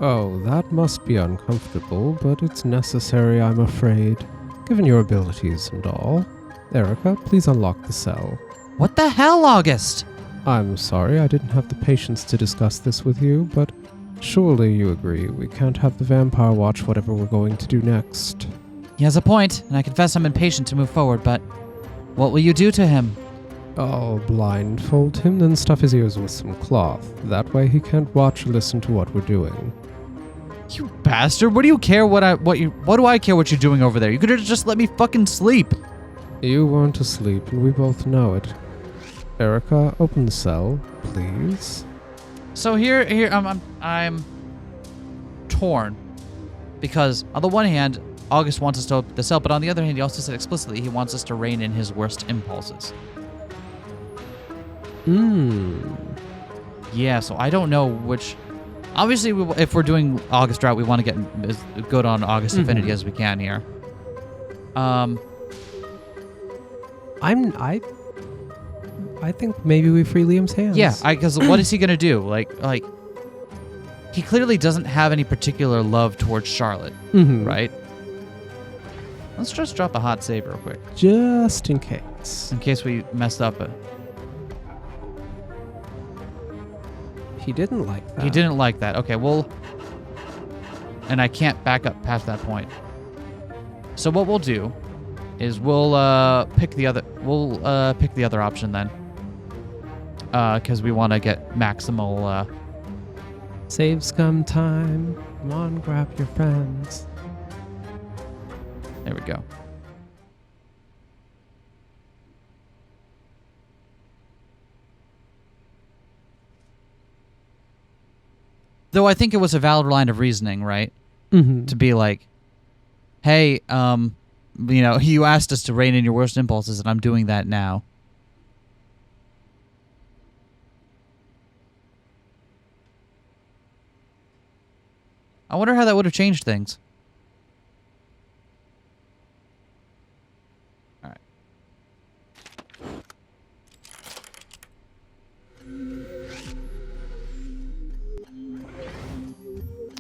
Oh, that must be uncomfortable, but it's necessary, I'm afraid, given your abilities and all. Erica, please unlock the cell. What the hell, August? I'm sorry I didn't have the patience to discuss this with you, but Surely you agree we can't have the vampire watch whatever we're going to do next. He has a point, and I confess I'm impatient to move forward, but what will you do to him? I'll blindfold him, then stuff his ears with some cloth. That way he can't watch or listen to what we're doing. You bastard! What do you care what do I care what you're doing over there? You could have just let me fucking sleep. You weren't asleep, and we both know it. Erica, open the cell, please. So here I'm torn, because on the one hand, August wants us to open the cell, but on the other hand, he also said explicitly he wants us to rein in his worst impulses. Yeah, so I don't know which. Obviously, if we're doing August route, we want to get as good on August Affinity as we can here. I think maybe we free Liam's hands. Yeah, because what is he gonna do? Like he clearly doesn't have any particular love towards Charlotte, right? Let's just drop a hot save real quick, just in case we messed up. He didn't like that. He didn't like that. Okay, well, and I can't back up past that point. So what we'll do is we'll pick the other option then, because we want to get maximal. Save scum time. Come on, grab your friends. There we go. Though I think it was a valid line of reasoning, right? To be like, hey, you asked us to rein in your worst impulses, and I'm doing that now. I wonder how that would have changed things. All right.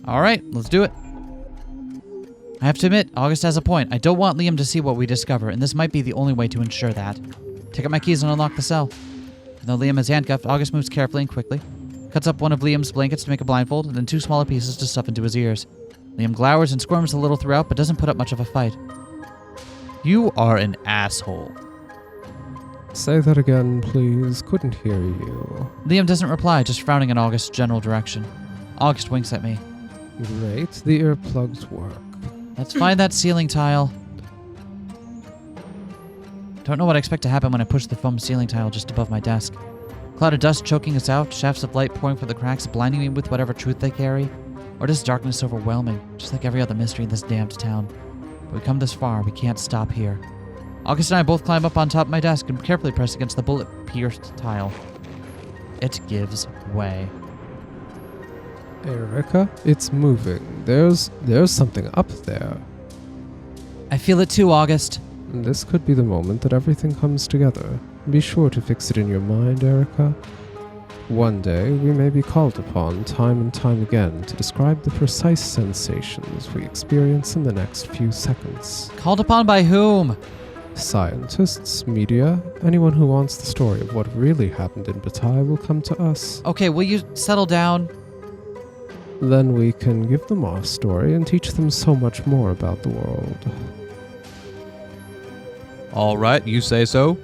All right, let's do it. I have to admit, August has a point. I don't want Liam to see what we discover, and this might be the only way to ensure that. Take out my keys and unlock the cell. Even though Liam is handcuffed, August moves carefully and quickly. Cuts up one of Liam's blankets to make a blindfold, and then 2 smaller pieces to stuff into his ears. Liam glowers and squirms a little throughout, but doesn't put up much of a fight. You are an asshole. Say that again, please. Couldn't hear you. Liam doesn't reply, just frowning in August's general direction. August winks at me. Great, the earplugs work. Let's find that ceiling tile. Don't know what I expect to happen when I push the foam ceiling tile just above my desk. Cloud of dust choking us out, shafts of light pouring from the cracks, blinding me with whatever truth they carry. Or does darkness overwhelming, just like every other mystery in this damned town. But we come this far, we can't stop here. August and I both climb up on top of my desk and carefully press against the bullet-pierced tile. It gives way. Erica, it's moving. There's something up there. I feel it too, August. This could be the moment that everything comes together. Be sure to fix it in your mind, Erica. One day, we may be called upon time and time again to describe the precise sensations we experience in the next few seconds. Called upon by whom? Scientists, media, anyone who wants the story of what really happened in Bataille will come to us. Okay, will you settle down? Then we can give them our story and teach them so much more about the world. All right, you say so.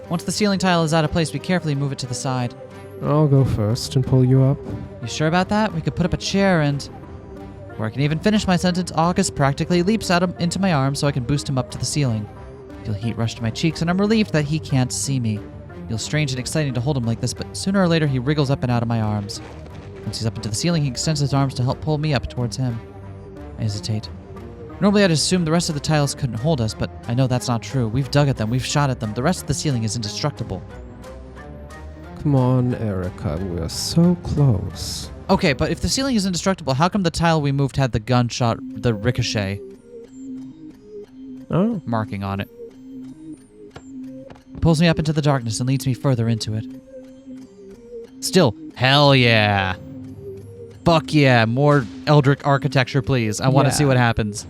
Once the ceiling tile is out of place, we carefully move it to the side. I'll go first and pull you up. You sure about that? We could put up a chair and... Before I can even finish my sentence, August practically leaps out into my arms so I can boost him up to the ceiling. I feel heat rush to my cheeks, and I'm relieved that he can't see me. It feels strange and exciting to hold him like this, but sooner or later he wriggles up and out of my arms. Once he's up into the ceiling, he extends his arms to help pull me up towards him. I hesitate. Normally I'd assume the rest of the tiles couldn't hold us, but I know that's not true. We've dug at them, we've shot at them. The rest of the ceiling is indestructible. Come on, Erica, we're so close. Okay, but if the ceiling is indestructible, how come the tile we moved had the gunshot, the ricochet marking on it? It pulls me up into the darkness and leads me further into it. Still, hell yeah. Fuck yeah, more Eldritch architecture, please. I want to see what happens.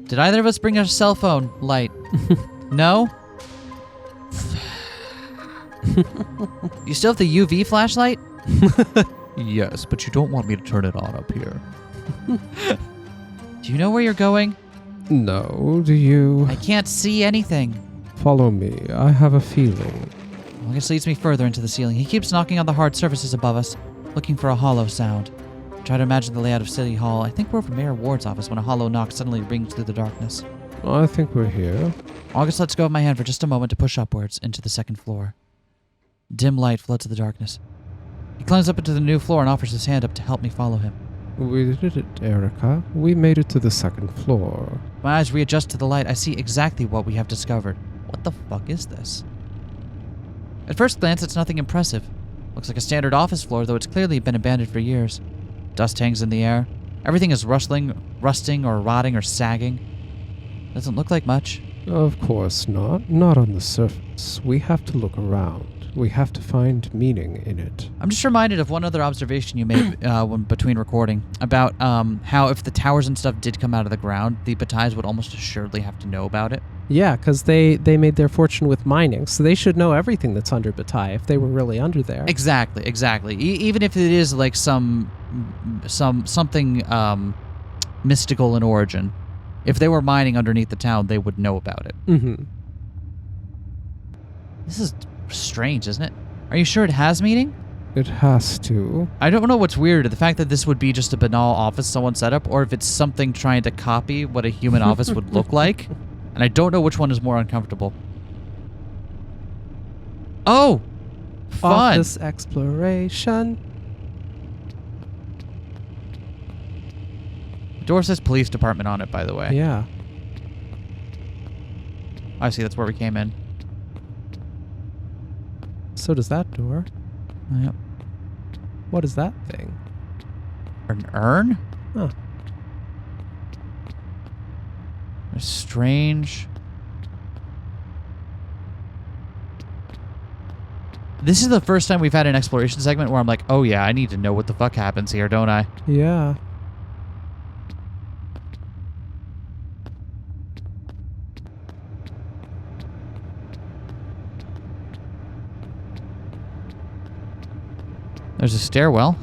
Did either of us bring a cell phone light? No? You still have the UV flashlight? Yes, but you don't want me to turn it on up here. Do you know where you're going? No, do you? I can't see anything. Follow me. I have a feeling. Well, this leads me further into the ceiling. He keeps knocking on the hard surfaces above us, looking for a hollow sound. Try to imagine the layout of City Hall. I think we're over Mayor Ward's office when a hollow knock suddenly rings through the darkness. I think we're here. August lets go of my hand for just a moment to push upwards into the second floor. Dim light floods the darkness. He climbs up into the new floor and offers his hand up to help me follow him. We did it, Erica. We made it to the second floor. My eyes readjust to the light. I see exactly what we have discovered. What the fuck is this? At first glance, it's nothing impressive. Looks like a standard office floor, though it's clearly been abandoned for years. Dust hangs in the air. Everything is rusting or rotting or sagging. Doesn't look like much. Of course not. Not on the surface. We have to look around. We have to find meaning in it. I'm just reminded of one other observation you made between recording about how if the towers and stuff did come out of the ground, the Batailles would almost assuredly have to know about it. Yeah, because they made their fortune with mining, so they should know everything that's under Bataille if they were really under there. Exactly. Even if it is like something mystical in origin, if they were mining underneath the town, they would know about it. Mm-hmm. This is strange, isn't it? Are you sure it has meaning? It has to. I don't know what's weirder, the fact that this would be just a banal office someone set up, or if it's something trying to copy what a human office would look like. And I don't know which one is more uncomfortable. Oh! Fun! Office exploration. The door says police department on it, by the way. Yeah. I see, that's where we came in. So does that door. Yep. What is that thing? An urn? Huh. A strange... This is the first time we've had an exploration segment where I'm like, oh yeah, I need to know what the fuck happens here, don't I? Yeah. There's a stairwell.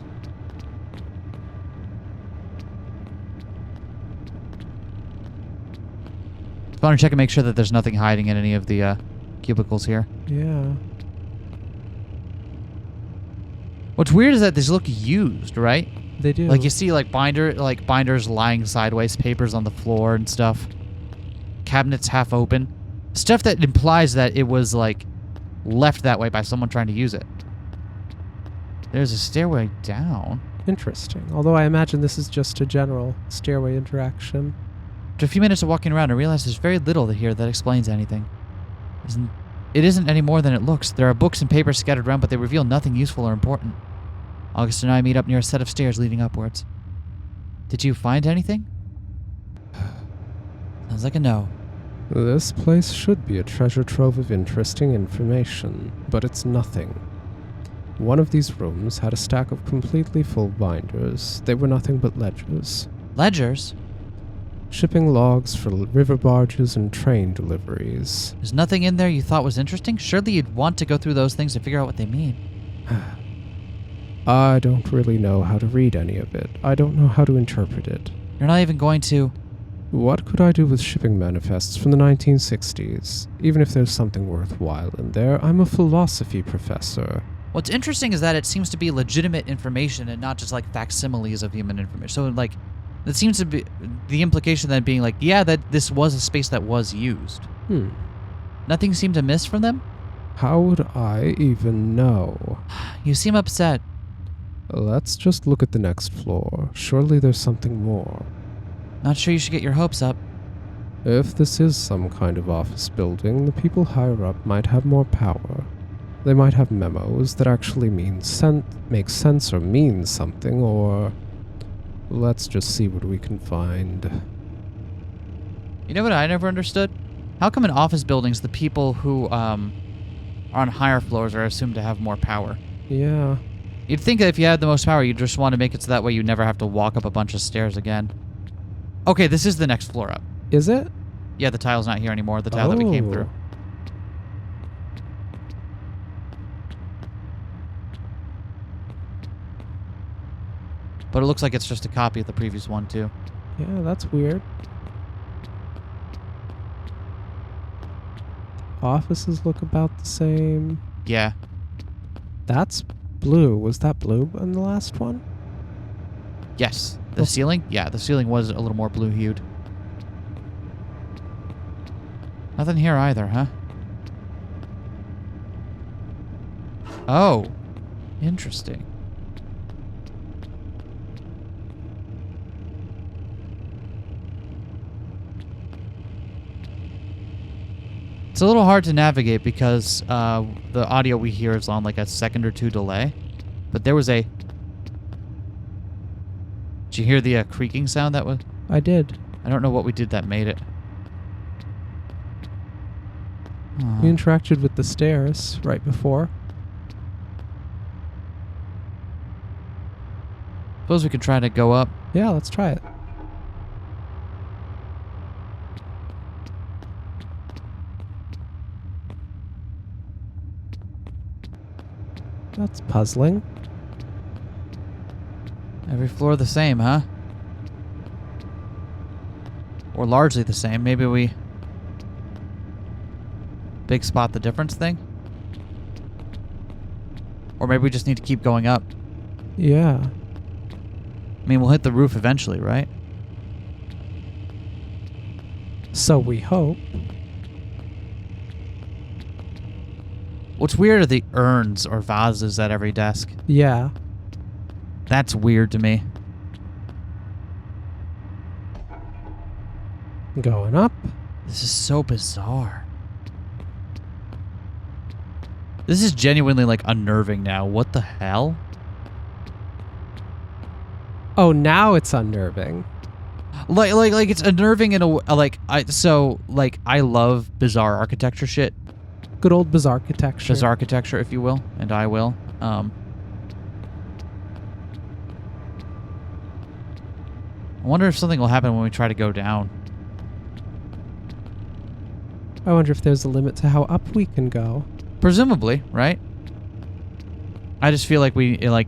I want to check and make sure that there's nothing hiding in any of the cubicles here. Yeah. What's weird is that these look used, right? They do. Like you see binders lying sideways, papers on the floor and stuff. Cabinets half open. Stuff that implies that it was like left that way by someone trying to use it. There's a stairway down. Interesting. Although I imagine this is just a general stairway interaction. After a few minutes of walking around, I realized there's very little here that explains anything. It isn't any more than it looks. There are books and papers scattered around, but they reveal nothing useful or important. August and I meet up near a set of stairs leading upwards. Did you find anything? Sounds like a no. This place should be a treasure trove of interesting information, but it's nothing. One of these rooms had a stack of completely full binders. They were nothing but ledgers. Ledgers? Shipping logs for river barges and train deliveries. There's nothing in there you thought was interesting? Surely you'd want to go through those things to figure out what they mean. I don't really know how to read any of it. I don't know how to interpret it. You're not even going to... What could I do with shipping manifests from the 1960s? Even if there's something worthwhile in there, I'm a philosophy professor. What's interesting is that it seems to be legitimate information and not just like facsimiles of human information. So like, that seems to be the implication then being like, yeah, that this was a space that was used. Nothing seemed to miss from them? How would I even know? You seem upset. Let's just look at the next floor. Surely there's something more. Not sure you should get your hopes up. If this is some kind of office building, the people higher up might have more power. They might have memos that actually make sense or mean something, or... Let's just see what we can find. You know what I never understood? How come in office buildings the people who are on higher floors are assumed to have more power? Yeah. You'd think that if you had the most power, you'd just want to make it so that way you never have to walk up a bunch of stairs again. Okay, this is the next floor up. Is it? Yeah, the tile's not here anymore. The tile that we came through. But it looks like it's just a copy of the previous one, too. Yeah, that's weird. Offices look about the same. Yeah. That's blue. Was that blue in the last one? Yes. The Oh. ceiling? Yeah, the ceiling was a little more blue-hued. Nothing here either, huh? Oh. Interesting. It's a little hard to navigate because the audio we hear is on like a second or two delay. But there was a... Did you hear the creaking sound that was... I did. I don't know what we did that made it. We interacted with the stairs right before. Suppose we could try to go up. Yeah, let's try it. That's puzzling. Every floor the same, huh? Or largely the same. Maybe we... Big spot the difference thing? Or maybe we just need to keep going up. Yeah. I mean, we'll hit the roof eventually, right? So we hope. What's weird are the urns or vases at every desk. Yeah. That's weird to me. Going up. This is so bizarre. This is genuinely, like, unnerving now. What the hell? Oh, now it's unnerving. Like it's unnerving in a I love bizarre architecture shit. Good old bizarre architecture. Bizarre architecture, if you will, and I will. I wonder if something will happen when we try to go down. I wonder if there's a limit to how up we can go. Presumably, right? I just feel like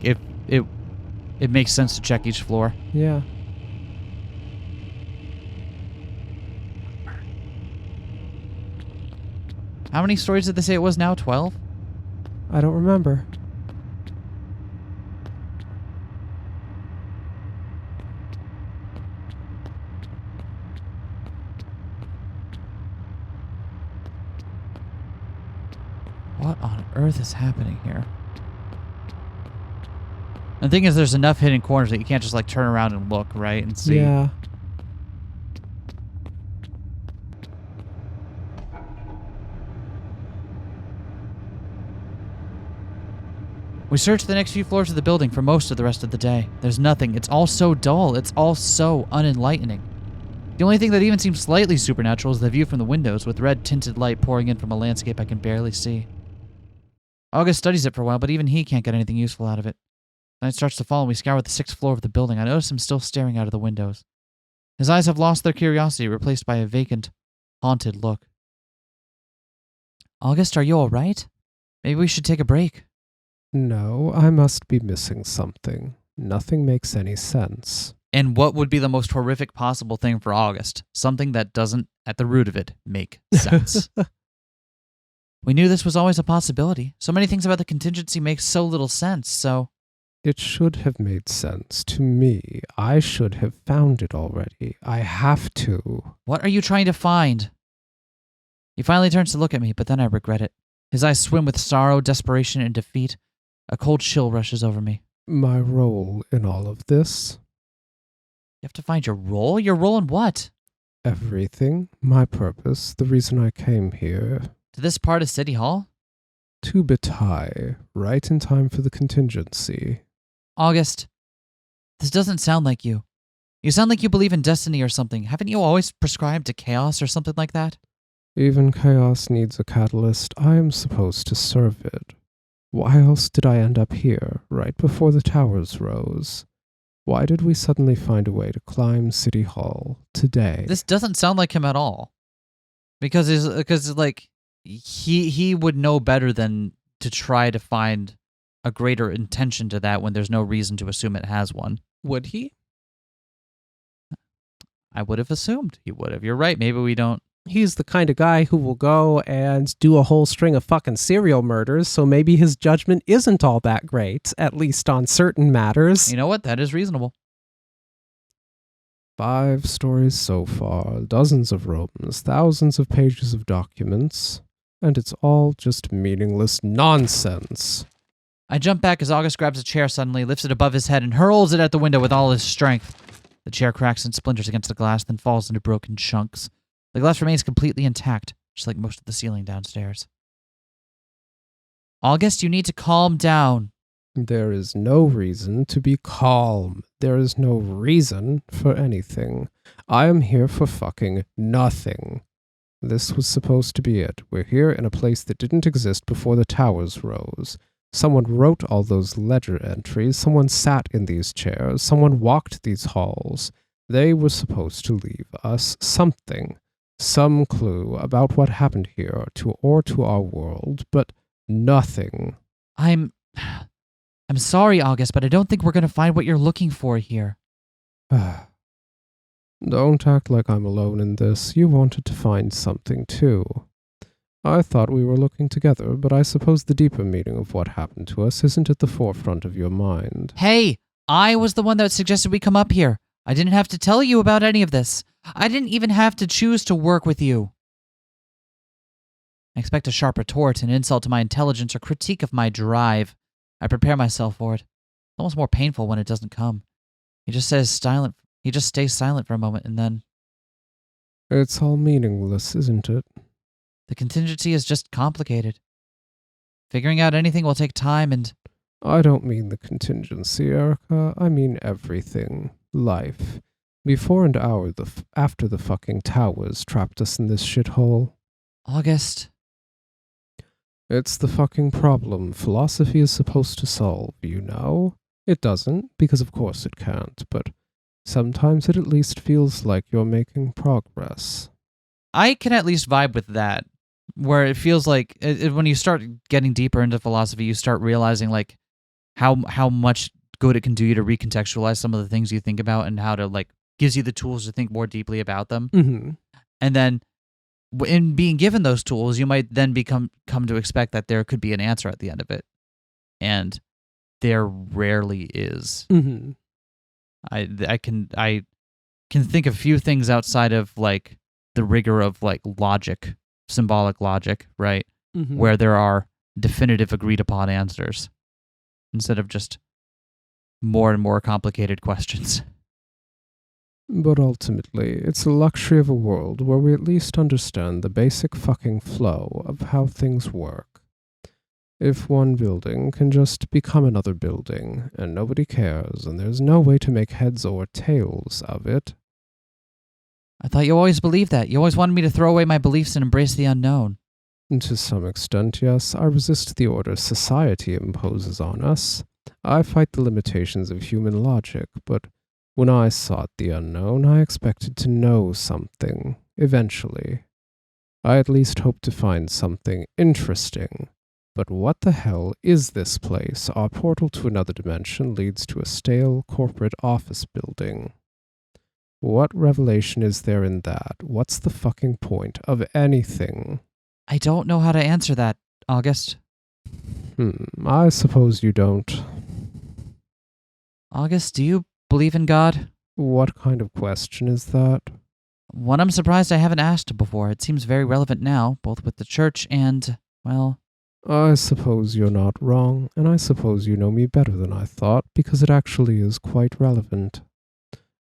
if it makes sense to check each floor. Yeah. How many stories did they say it was now? 12? I don't remember. What on earth is happening here? The thing is, there's enough hidden corners that you can't just like turn around and look, right? And see. Yeah. We searched the next few floors of the building for most of the rest of the day. There's nothing. It's all so dull. It's all so unenlightening. The only thing that even seems slightly supernatural is the view from the windows, with red tinted light pouring in from a landscape I can barely see. August studies it for a while, but even he can't get anything useful out of it. Night starts to fall and we scour the 6th floor of the building. I notice him still staring out of the windows. His eyes have lost their curiosity, replaced by a vacant, haunted look. August, are you all right? Maybe we should take a break. No, I must be missing something. Nothing makes any sense. And what would be the most horrific possible thing for August? Something that doesn't, at the root of it, make sense. We knew this was always a possibility. So many things about the contingency make so little sense, so... It should have made sense to me. I should have found it already. I have to. What are you trying to find? He finally turns to look at me, but then I regret it. His eyes swim with sorrow, desperation, and defeat. A cold chill rushes over me. My role in all of this? You have to find your role? Your role in what? Everything. My purpose. The reason I came here. To this part of City Hall? To Bataille. Right in time for the contingency. August, this doesn't sound like you. You sound like you believe in destiny or something. Haven't you always prescribed to chaos or something like that? Even chaos needs a catalyst. I am supposed to serve it. Why else did I end up here, right before the towers rose? Why did we suddenly find a way to climb City Hall today? This doesn't sound like him at all. Because he would know better than to try to find a greater intention to that when there's no reason to assume it has one. Would he? I would have assumed he would have. You're right. Maybe we don't. He's the kind of guy who will go and do a whole string of fucking serial murders, so maybe his judgment isn't all that great, at least on certain matters. You know what? That is reasonable. 5 stories so far, dozens of rooms, thousands of pages of documents, and it's all just meaningless nonsense. I jump back as August grabs a chair suddenly, lifts it above his head, and hurls it at the window with all his strength. The chair cracks and splinters against the glass, then falls into broken chunks. The glass remains completely intact, just like most of the ceiling downstairs. August, you need to calm down. There is no reason to be calm. There is no reason for anything. I am here for fucking nothing. This was supposed to be it. We're here in a place that didn't exist before the towers rose. Someone wrote all those ledger entries. Someone sat in these chairs. Someone walked these halls. They were supposed to leave us something. Some clue about what happened here to our world, but nothing. I'm sorry, August, but I don't think we're going to find what you're looking for here. Don't act like I'm alone in this. You wanted to find something, too. I thought we were looking together, but I suppose the deeper meaning of what happened to us isn't at the forefront of your mind. Hey, I was the one that suggested we come up here. I didn't have to tell you about any of this. I didn't even have to choose to work with you. I expect a sharp retort, an insult to my intelligence, or critique of my drive. I prepare myself for it. It's almost more painful when it doesn't come. He just stays silent for a moment, and then... It's all meaningless, isn't it? The contingency is just complicated. Figuring out anything will take time and... I don't mean the contingency, Erica. I mean everything. Life. Before and after the fucking towers trapped us in this shithole. August. It's the fucking problem philosophy is supposed to solve, you know? It doesn't, because of course it can't, but sometimes it at least feels like you're making progress. I can at least vibe with that, where it feels like when you start getting deeper into philosophy, you start realizing like how much good it can do you to recontextualize some of the things you think about and how to like gives you the tools to think more deeply about them. Mm-hmm. And then in being given those tools, you might then come to expect that there could be an answer at the end of it. And there rarely is. Mm-hmm. I can think of few things outside of like the rigor of like logic, symbolic logic, right? Mm-hmm. Where there are definitive agreed upon answers instead of just more and more complicated questions. But ultimately, it's the luxury of a world where we at least understand the basic fucking flow of how things work. If one building can just become another building, and nobody cares, and there's no way to make heads or tails of it. I thought you always believed that. You always wanted me to throw away my beliefs and embrace the unknown. And to some extent, yes, I resist the order society imposes on us. I fight the limitations of human logic, but when I sought the unknown, I expected to know something, eventually. I at least hoped to find something interesting. But what the hell is this place? Our portal to another dimension leads to a stale corporate office building. What revelation is there in that? What's the fucking point of anything? I don't know how to answer that, August. I suppose you don't. August, do you believe in God? What kind of question is that? One I'm surprised I haven't asked before. It seems very relevant now, both with the church and, well... I suppose you're not wrong, and I suppose you know me better than I thought, because it actually is quite relevant.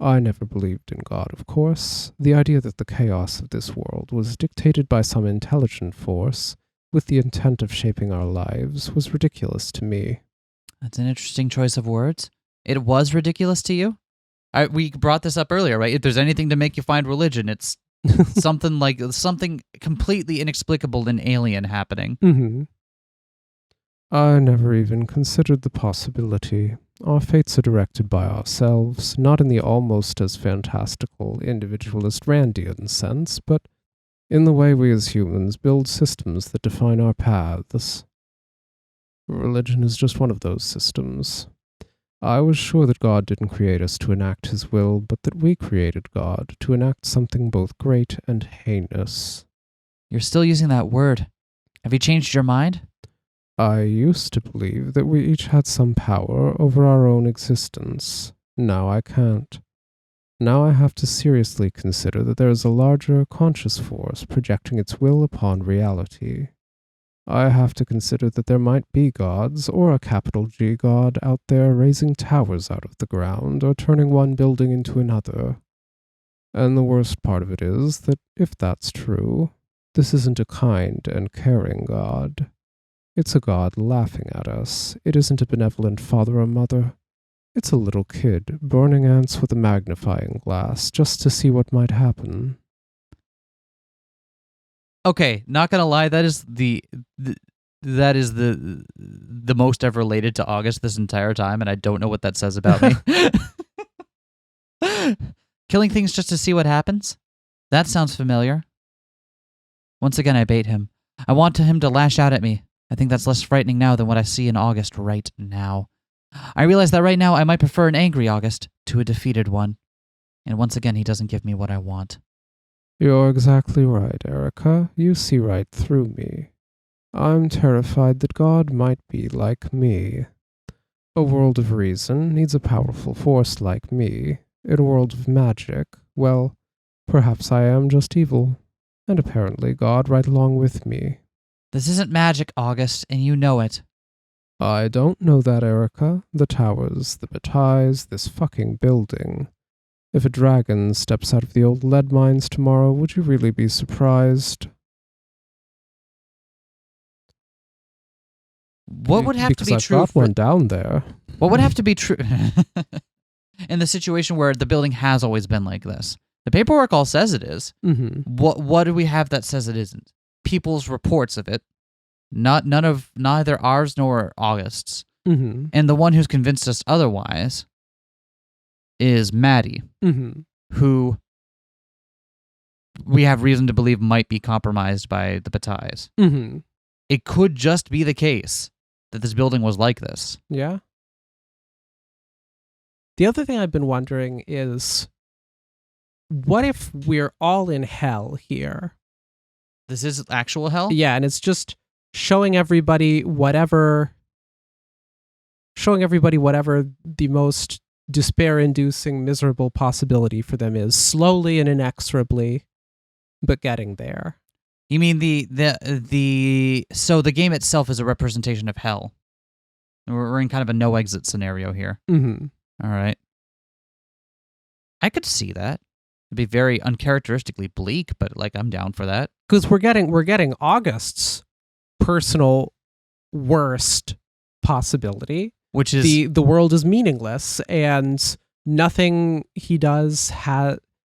I never believed in God, of course. The idea that the chaos of this world was dictated by some intelligent force, with the intent of shaping our lives, was ridiculous to me. That's an interesting choice of words. It was ridiculous to you? We brought this up earlier, right? If there's anything to make you find religion, it's something completely inexplicable and alien happening. Mm-hmm. I never even considered the possibility. Our fates are directed by ourselves, not in the almost as fantastical, individualist Randian sense, but in the way we as humans build systems that define our paths. Religion is just one of those systems. I was sure that God didn't create us to enact his will, but that we created God to enact something both great and heinous. You're still using that word. Have you changed your mind? I used to believe that we each had some power over our own existence. Now I can't. Now I have to seriously consider that there is a larger conscious force projecting its will upon reality. I have to consider that there might be gods, or a capital G god, out there raising towers out of the ground, or turning one building into another. And the worst part of it is that, if that's true, this isn't a kind and caring god. It's a god laughing at us. It isn't a benevolent father or mother. It's a little kid burning ants with a magnifying glass just to see what might happen. Okay, not gonna lie, that is the most I've related to August this entire time, and I don't know what that says about me. Killing things just to see what happens? That sounds familiar. Once again, I bait him. I want him to lash out at me. I think that's less frightening now than what I see in August right now. I realize that right now I might prefer an angry August to a defeated one. And once again, he doesn't give me what I want. You're exactly right, Erica. You see right through me. I'm terrified that God might be like me. A world of reason needs a powerful force like me. In a world of magic, well, perhaps I am just evil. And apparently God right along with me. This isn't magic, August, and you know it. I don't know that, Erica. The towers, the Batailles, this fucking building. If a dragon steps out of the old lead mines tomorrow, would you really be surprised? What would have to be I've true got one down there. What would have to be true in the situation where the building has always been like this? The paperwork all says it is. Mm-hmm. What do we have that says it isn't? People's reports of it. Neither ours nor August's. Mm-hmm. And the one who's convinced us otherwise is Maddie, Mm-hmm. who we have reason to believe might be compromised by the Batailles. Mm-hmm. It could just be the case that this building was like this. Yeah. The other thing I've been wondering is, what if we're all in hell here? This is actual hell? Yeah, and it's just showing everybody whatever the most despair-inducing, miserable possibility for them is, slowly and inexorably, but getting there. You mean so the game itself is a representation of hell. We're in kind of a no-exit scenario here. Mm-hmm. All right. I could see that. It'd be very uncharacteristically bleak, but like I'm down for that. Because we're getting August's personal worst possibility, Which is the world is meaningless and nothing he does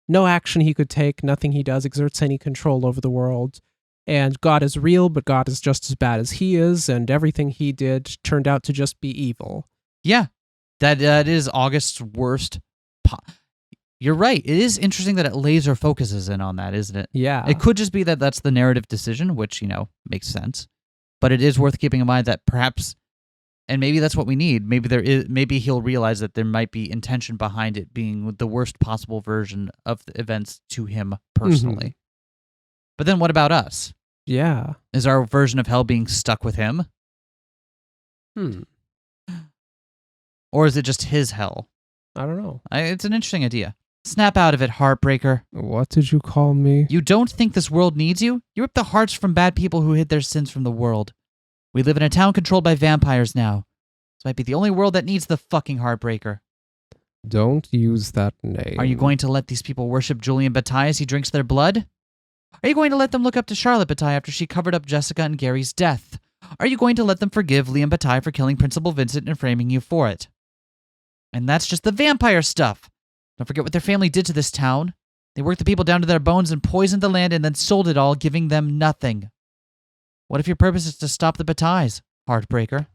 no action he could take, nothing he does exerts any control over the world. And God is real, but God is just as bad as he is, and everything he did turned out to just be evil. Yeah, that is August's worst. You're right. It is interesting that it laser focuses in on that, isn't it? Yeah. It could just be that that's the narrative decision, which, makes sense. But it is worth keeping in mind that perhaps, and maybe that's what we need, maybe he'll realize that there might be intention behind it being the worst possible version of the events to him personally. Mm-hmm. But then what about us? Yeah. Is our version of hell being stuck with him? Or is it just his hell? I don't know. It's an interesting idea. Snap out of it, Heartbreaker. What did you call me? You don't think this world needs you? You rip the hearts from bad people who hid their sins from the world. We live in a town controlled by vampires now. This might be the only world that needs the fucking Heartbreaker. Don't use that name. Are you going to let these people worship Julian Bataille as he drinks their blood? Are you going to let them look up to Charlotte Bataille after she covered up Jessica and Gary's death? Are you going to let them forgive Liam Bataille for killing Principal Vincent and framing you for it? And that's just the vampire stuff. Don't forget what their family did to this town. They worked the people down to their bones and poisoned the land and then sold it all, giving them nothing. What if your purpose is to stop the Batailles, Heartbreaker?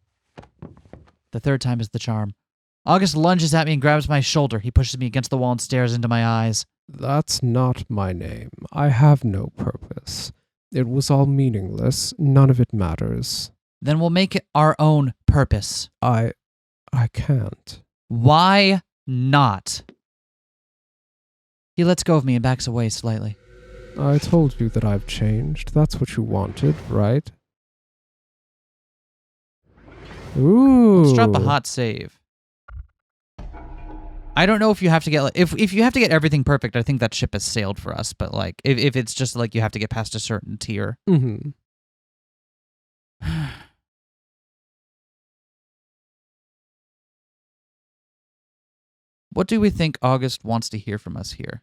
The third time is the charm. August lunges at me and grabs my shoulder. He pushes me against the wall and stares into my eyes. That's not my name. I have no purpose. It was all meaningless. None of it matters. Then we'll make it our own purpose. I can't. Why not? He lets go of me and backs away slightly. I told you that I've changed. That's what you wanted, right? Ooh. Let's drop a hot save. I don't know if you have to get if you have to get everything perfect. I think that ship has sailed for us. But like if it's just like you have to get past a certain tier. Mm-hmm. What do we think August wants to hear from us here?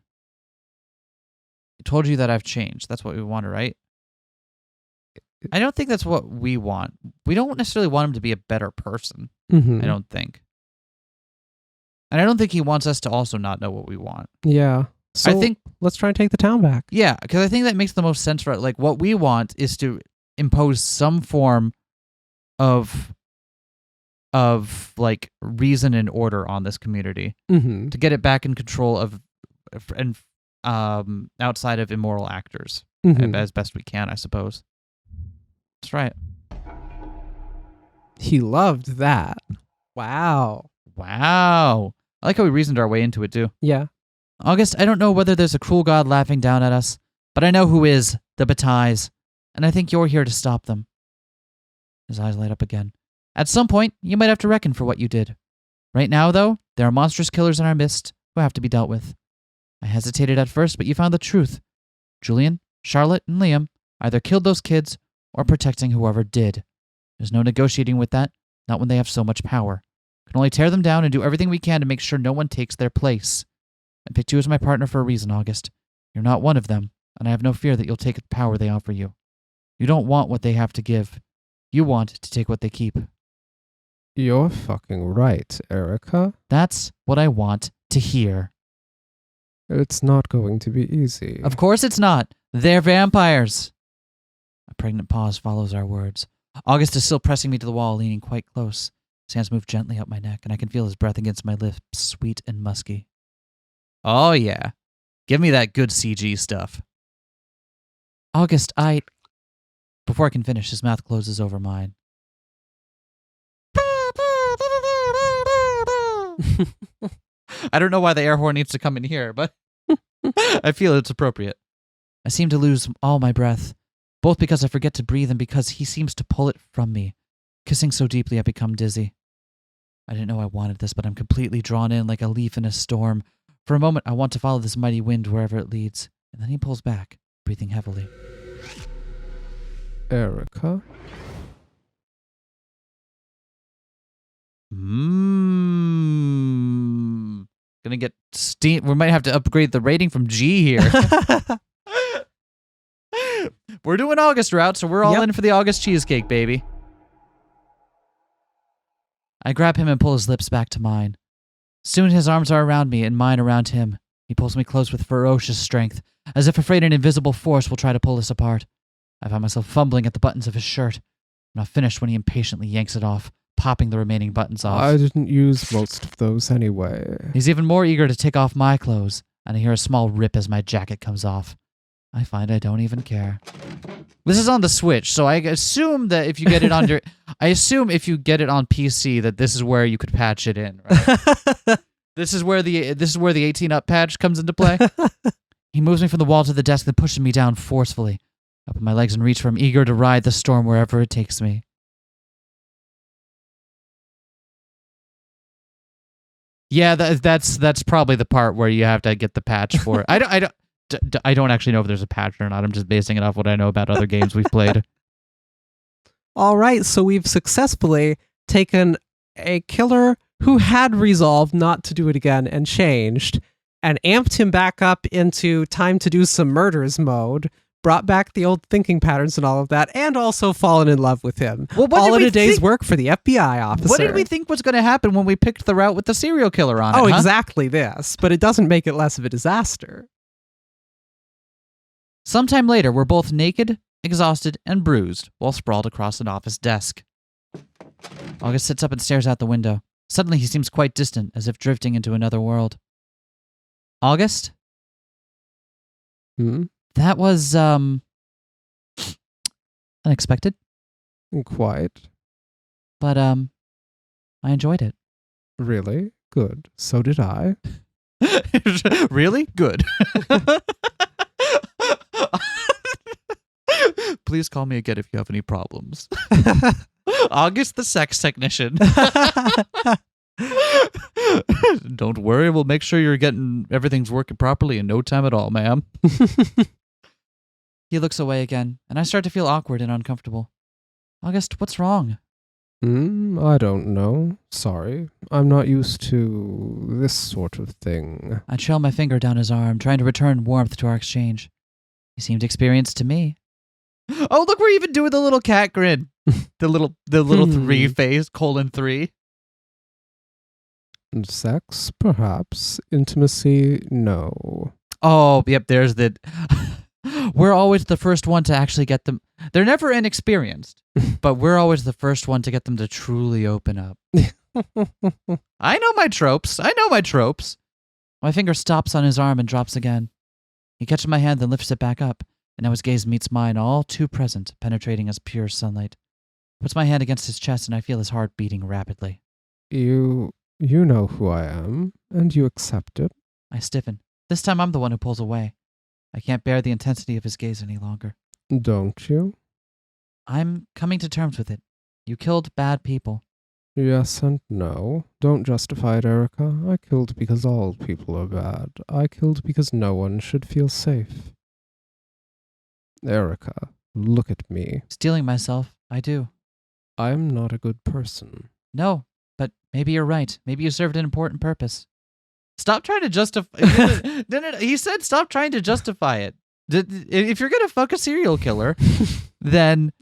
I told you that I've changed. That's what we wanted, right? I don't think that's what we want. We don't necessarily want him to be a better person. Mm-hmm. I don't think. And I don't think he wants us to also not know what we want. Yeah. So I think, Let's try and take the town back. yeah, because I think that makes the most sense for it. Like, what we want is to impose some form of like reason and order on this community Mm-hmm. to get it back in control of and outside of immoral actors Mm-hmm. as best we can, I suppose. That's right. He loved that. Wow. Wow. I like how we reasoned our way into it, too. Yeah. August, I don't know whether there's a cruel god laughing down at us, but I know who is, the Batailles, and I think you're here to stop them. His eyes light up again. At some point, you might have to reckon for what you did. Right now, though, there are monstrous killers in our midst who have to be dealt with. I hesitated at first, but you found the truth. Julian, Charlotte, and Liam either killed those kids or protecting whoever did. There's no negotiating with that, not when they have so much power. Can only tear them down and do everything we can to make sure no one takes their place. I picked you as my partner for a reason, August. You're not one of them, and I have no fear that you'll take the power they offer you. You don't want what they have to give. You want to take what they keep. You're fucking right, Erica. That's what I want to hear. It's not going to be easy. Of course it's not. They're vampires. A pregnant pause follows our words. August is still pressing me to the wall, leaning quite close. His hands move gently up my neck, and I can feel his breath against my lips, sweet and musky. Oh, yeah. Give me that good CG stuff. August, Before I can finish, his mouth closes over mine. I don't know why the air horn needs to come in here, but I feel it's appropriate. I seem to lose all my breath, both because I forget to breathe and because he seems to pull it from me. Kissing so deeply I become dizzy. I didn't know I wanted this, but I'm completely drawn in like a leaf in a storm. For a moment, I want to follow this mighty wind wherever it leads, and then he pulls back, breathing heavily. Erica? Gonna get steam. We might have to upgrade the rating from G here. We're doing August route, so we're all in for the August cheesecake, baby. I grab him and pull his lips back to mine. Soon his arms are around me and mine around him. He pulls me close with ferocious strength, as if afraid an invisible force will try to pull us apart. I find myself fumbling at the buttons of his shirt. I'm not finished when he impatiently yanks it off, popping the remaining buttons off. I didn't use most of those anyway. He's even more eager to take off my clothes, and I hear a small rip as my jacket comes off. I find I don't even care. This is on the Switch, so I assume that if you get it on your, I assume if you get it on PC that this is where you could patch it in. Right? This is where the 18-up patch comes into play. He moves me from the wall to the desk, then pushes me down forcefully. I open my legs and reach for him, eager to ride the storm wherever it takes me. Yeah, that's probably the part where you have to get the patch for it. I don't actually know if there's a patch or not. I'm just basing it off what I know about other games we've played. All right, so we've successfully taken a killer who had resolved not to do it again and changed, and amped him back up into time to do some murders mode, brought back the old thinking patterns and all of that, and also fallen in love with him. Well, all in a day's work for the FBI officer. What did we think was going to happen when we picked the route with the serial killer on it? Oh, huh? exactly this, but it doesn't make it less of a disaster. Sometime later, we're both naked, exhausted, and bruised while sprawled across an office desk. August sits up and stares out the window. Suddenly, he seems quite distant, as if drifting into another world. August? That was, unexpected. Quite. But, I enjoyed it. Really? Good. So did I. Really? Good. Please call me again if you have any problems. August the sex technician. Don't worry, we'll make sure everything's working properly in no time at all, ma'am. He looks away again, and I start to feel awkward and uncomfortable. August, what's wrong? I don't know. Sorry. I'm not used to this sort of thing. I trail my finger down his arm, trying to return warmth to our exchange. He seemed experienced to me. Oh, look, we're even doing the little cat grin. The little 3 face, :3. Sex, perhaps. Intimacy, no. Oh, yep, there's the... We're always the first one to actually get them... They're never inexperienced, but we're always the first one to get them to truly open up. I know my tropes. My finger stops on his arm and drops again. He catches my hand, then lifts it back up, and now his gaze meets mine, all too present, penetrating as pure sunlight. Puts my hand against his chest, and I feel his heart beating rapidly. You know who I am, and you accept it. I stiffen. This time I'm the one who pulls away. I can't bear the intensity of his gaze any longer. Don't you? I'm coming to terms with it. You killed bad people. Yes and no. Don't justify it, Erica. I killed because all people are bad. I killed because no one should feel safe. Erica, look at me. Stealing myself, I do. I'm not a good person. No, but maybe you're right. Maybe you served an important purpose. Stop trying to justify... He said stop trying to justify it. If you're going to fuck a serial killer, then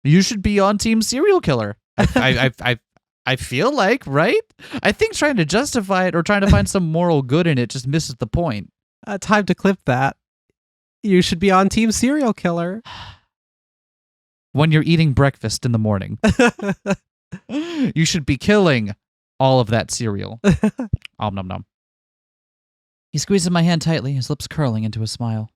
you should be on team serial killer. I feel like, right? I think trying to justify it or trying to find some moral good in it just misses the point. Time to clip that. You should be on team serial killer. When you're eating breakfast in the morning, you should be killing all of that cereal. Om nom nom. He squeezes my hand tightly, his lips curling into a smile.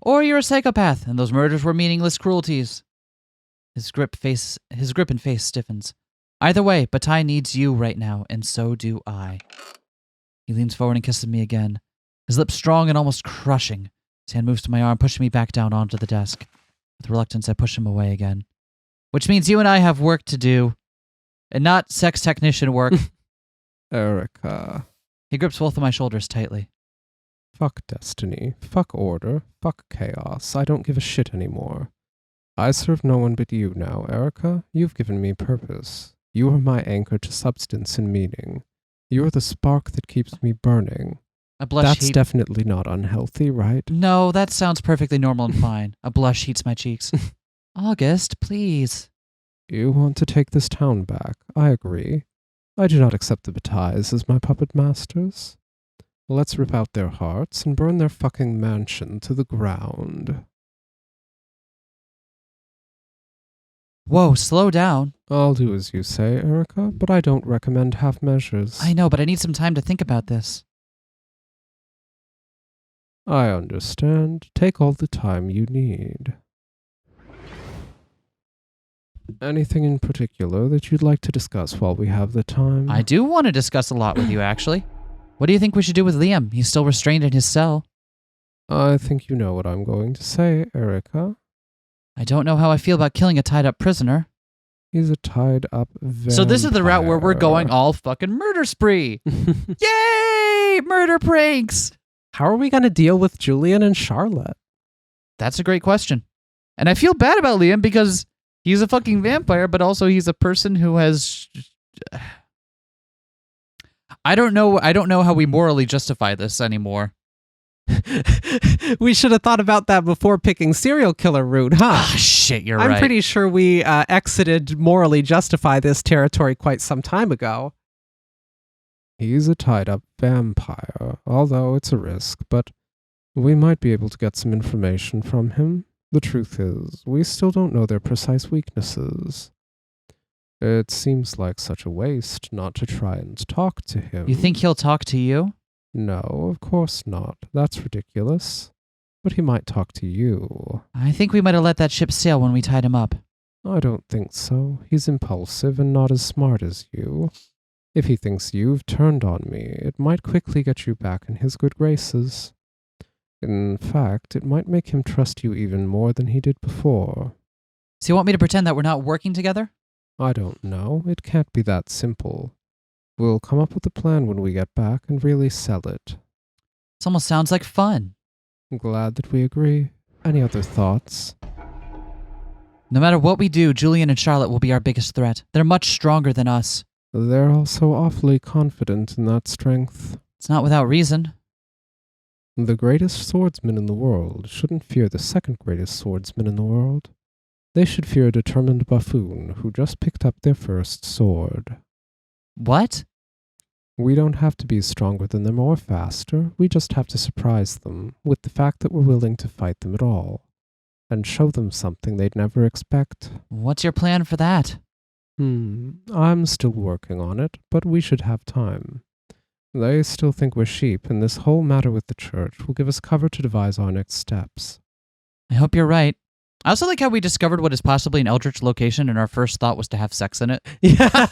Or you're a psychopath, and those murders were meaningless cruelties. His grip and face stiffens. Either way, Bataille needs you right now, and so do I. He leans forward and kisses me again, his lips strong and almost crushing. His hand moves to my arm, pushing me back down onto the desk. With reluctance, I push him away again. Which means you and I have work to do, and not sex technician work. Erica. He grips both of my shoulders tightly. Fuck destiny. Fuck order. Fuck chaos. I don't give a shit anymore. I serve no one but you now, Erica. You've given me purpose. You are my anchor to substance and meaning. You are the spark that keeps me burning. A blush That's definitely not unhealthy, right? No, that sounds perfectly normal and fine. A blush heats my cheeks. August, please. You want to take this town back. I agree. I do not accept the Batailles as my puppet masters. Let's rip out their hearts and burn their fucking mansion to the ground. Whoa, slow down. I'll do as you say, Erica, but I don't recommend half measures. I know, but I need some time to think about this. I understand. Take all the time you need. Anything in particular that you'd like to discuss while we have the time? I do want to discuss a lot with you, actually. What do you think we should do with Liam? He's still restrained in his cell. I think you know what I'm going to say, Erica. I don't know how I feel about killing a tied-up prisoner. He's a tied-up vampire. So this is the route where we're going all fucking murder spree. Yay! Murder pranks! How are we going to deal with Julian and Charlotte? That's a great question. And I feel bad about Liam because he's a fucking vampire, but also he's a person who has... I don't know how we morally justify this anymore. We should have thought about that before picking serial killer route, huh? Ah, shit, you're right. I'm pretty sure we exited morally justify this territory quite some time ago. He's a tied-up vampire, although it's a risk, but we might be able to get some information from him. The truth is, we still don't know their precise weaknesses. It seems like such a waste not to try and talk to him. You think he'll talk to you? No, of course not. That's ridiculous. But he might talk to you. I think we might have let that ship sail when we tied him up. I don't think so. He's impulsive and not as smart as you. If he thinks you've turned on me, it might quickly get you back in his good graces. In fact, it might make him trust you even more than he did before. So you want me to pretend that we're not working together? I don't know. It can't be that simple. We'll come up with a plan when we get back and really sell it. This almost sounds like fun. I'm glad that we agree. Any other thoughts? No matter what we do, Julian and Charlotte will be our biggest threat. They're much stronger than us. They're also awfully confident in that strength. It's not without reason. The greatest swordsman in the world shouldn't fear the second greatest swordsman in the world. They should fear a determined buffoon who just picked up their first sword. What? We don't have to be stronger than them or faster. We just have to surprise them with the fact that we're willing to fight them at all. And show them something they'd never expect. What's your plan for that? I'm still working on it, but we should have time. They still think we're sheep, and this whole matter with the church will give us cover to devise our next steps. I hope you're right. I also like how we discovered what is possibly an eldritch location, and our first thought was to have sex in it. Yeah.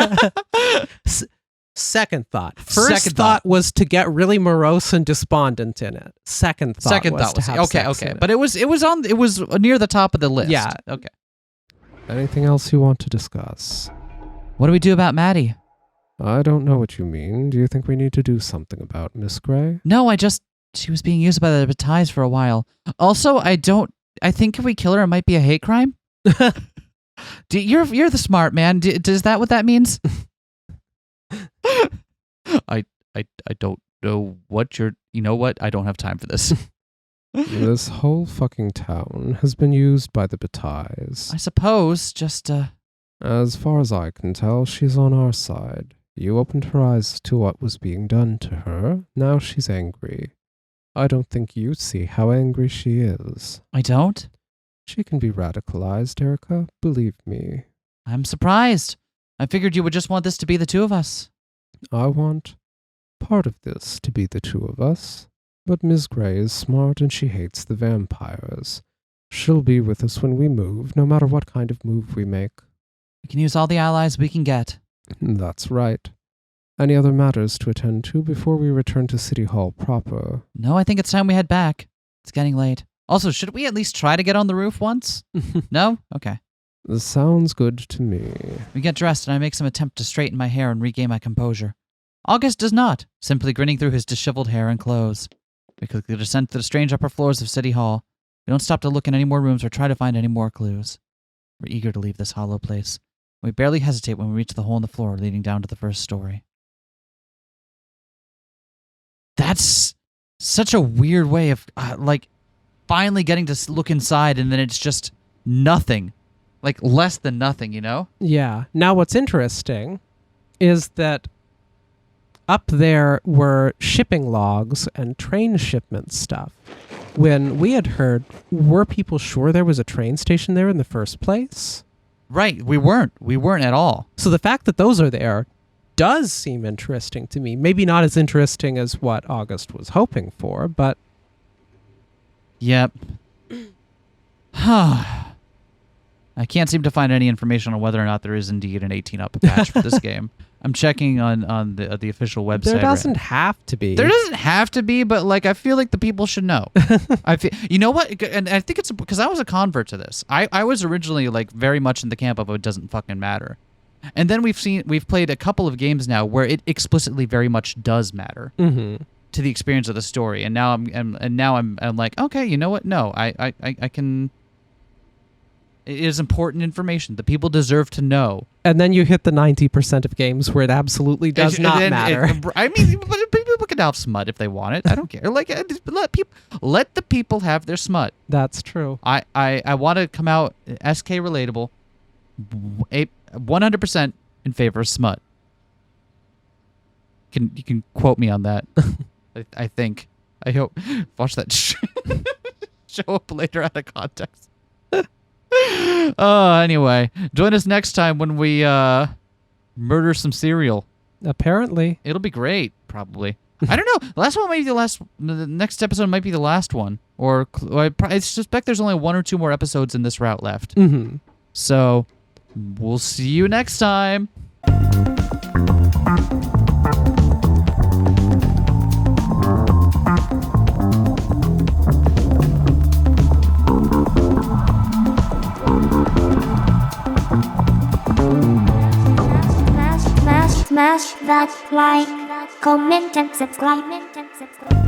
Second thought. First thought was to get really morose and despondent in it. Second thought was to have sex in it. But it was near the top of the list. Yeah. Okay. Anything else you want to discuss? What do we do about Maddie? I don't know what you mean. Do you think we need to do something about Miss Gray? No, she was being used by the Batailles for a while. Also, I think if we kill her, it might be a hate crime. You're the smart man. Is that what that means? I don't know what you know what? I don't have time for this. This whole fucking town has been used by the Batailles. I suppose, just, As far as I can tell, she's on our side. You opened her eyes to what was being done to her. Now she's angry. I don't think you see how angry she is. I don't? She can be radicalized, Erica. Believe me. I'm surprised. I figured you would just want this to be the two of us. I want part of this to be the two of us. But Ms. Gray is smart and she hates the vampires. She'll be with us when we move, no matter what kind of move we make. We can use all the allies we can get. That's right. Any other matters to attend to before we return to City Hall proper? No, I think it's time we head back. It's getting late. Also, should we at least try to get on the roof once? No? Okay. This sounds good to me. We get dressed and I make some attempt to straighten my hair and regain my composure. August does not, simply grinning through his disheveled hair and clothes. We quickly descend to the strange upper floors of City Hall. We don't stop to look in any more rooms or try to find any more clues. We're eager to leave this hollow place. We barely hesitate when we reach the hole in the floor leading down to the first story. That's such a weird way of, finally getting to look inside and then it's just nothing. Like, less than nothing, you know? Yeah. Now what's interesting is that up there were shipping logs and train shipment stuff. When we had heard, were people sure there was a train station there in the first place? Right. We weren't at all. So the fact that those are there does seem interesting to me. Maybe not as interesting as what August was hoping for, but... Yep. I can't seem to find any information on whether or not there is indeed an 18-up patch for this game. I'm checking on the official website. There doesn't have to be. There doesn't have to be, but I feel like the people should know. You know what? And I think it's because I was a convert to this. I was originally very much in the camp of it doesn't fucking matter. And then we've played a couple of games now where it explicitly very much does matter to the experience of the story. And now I'm like, okay, you know what? No, I can. It is important information. The people deserve to know. And then you hit the 90% of games where it absolutely does not matter. I mean, people can have smut if they want it. I don't care. Let the people have their smut. That's true. I want to come out SK Relatable 100% in favor of smut. You can quote me on that. I think. I hope. Watch that show up later out of context. Anyway, join us next time when we murder some cereal. Apparently. It'll be great, probably. I don't know. The last one might be the last. The next episode might be the last one. Or I suspect there's only 1 or 2 more episodes in this route left. So, we'll see you next time. smash that like, comment and subscribe.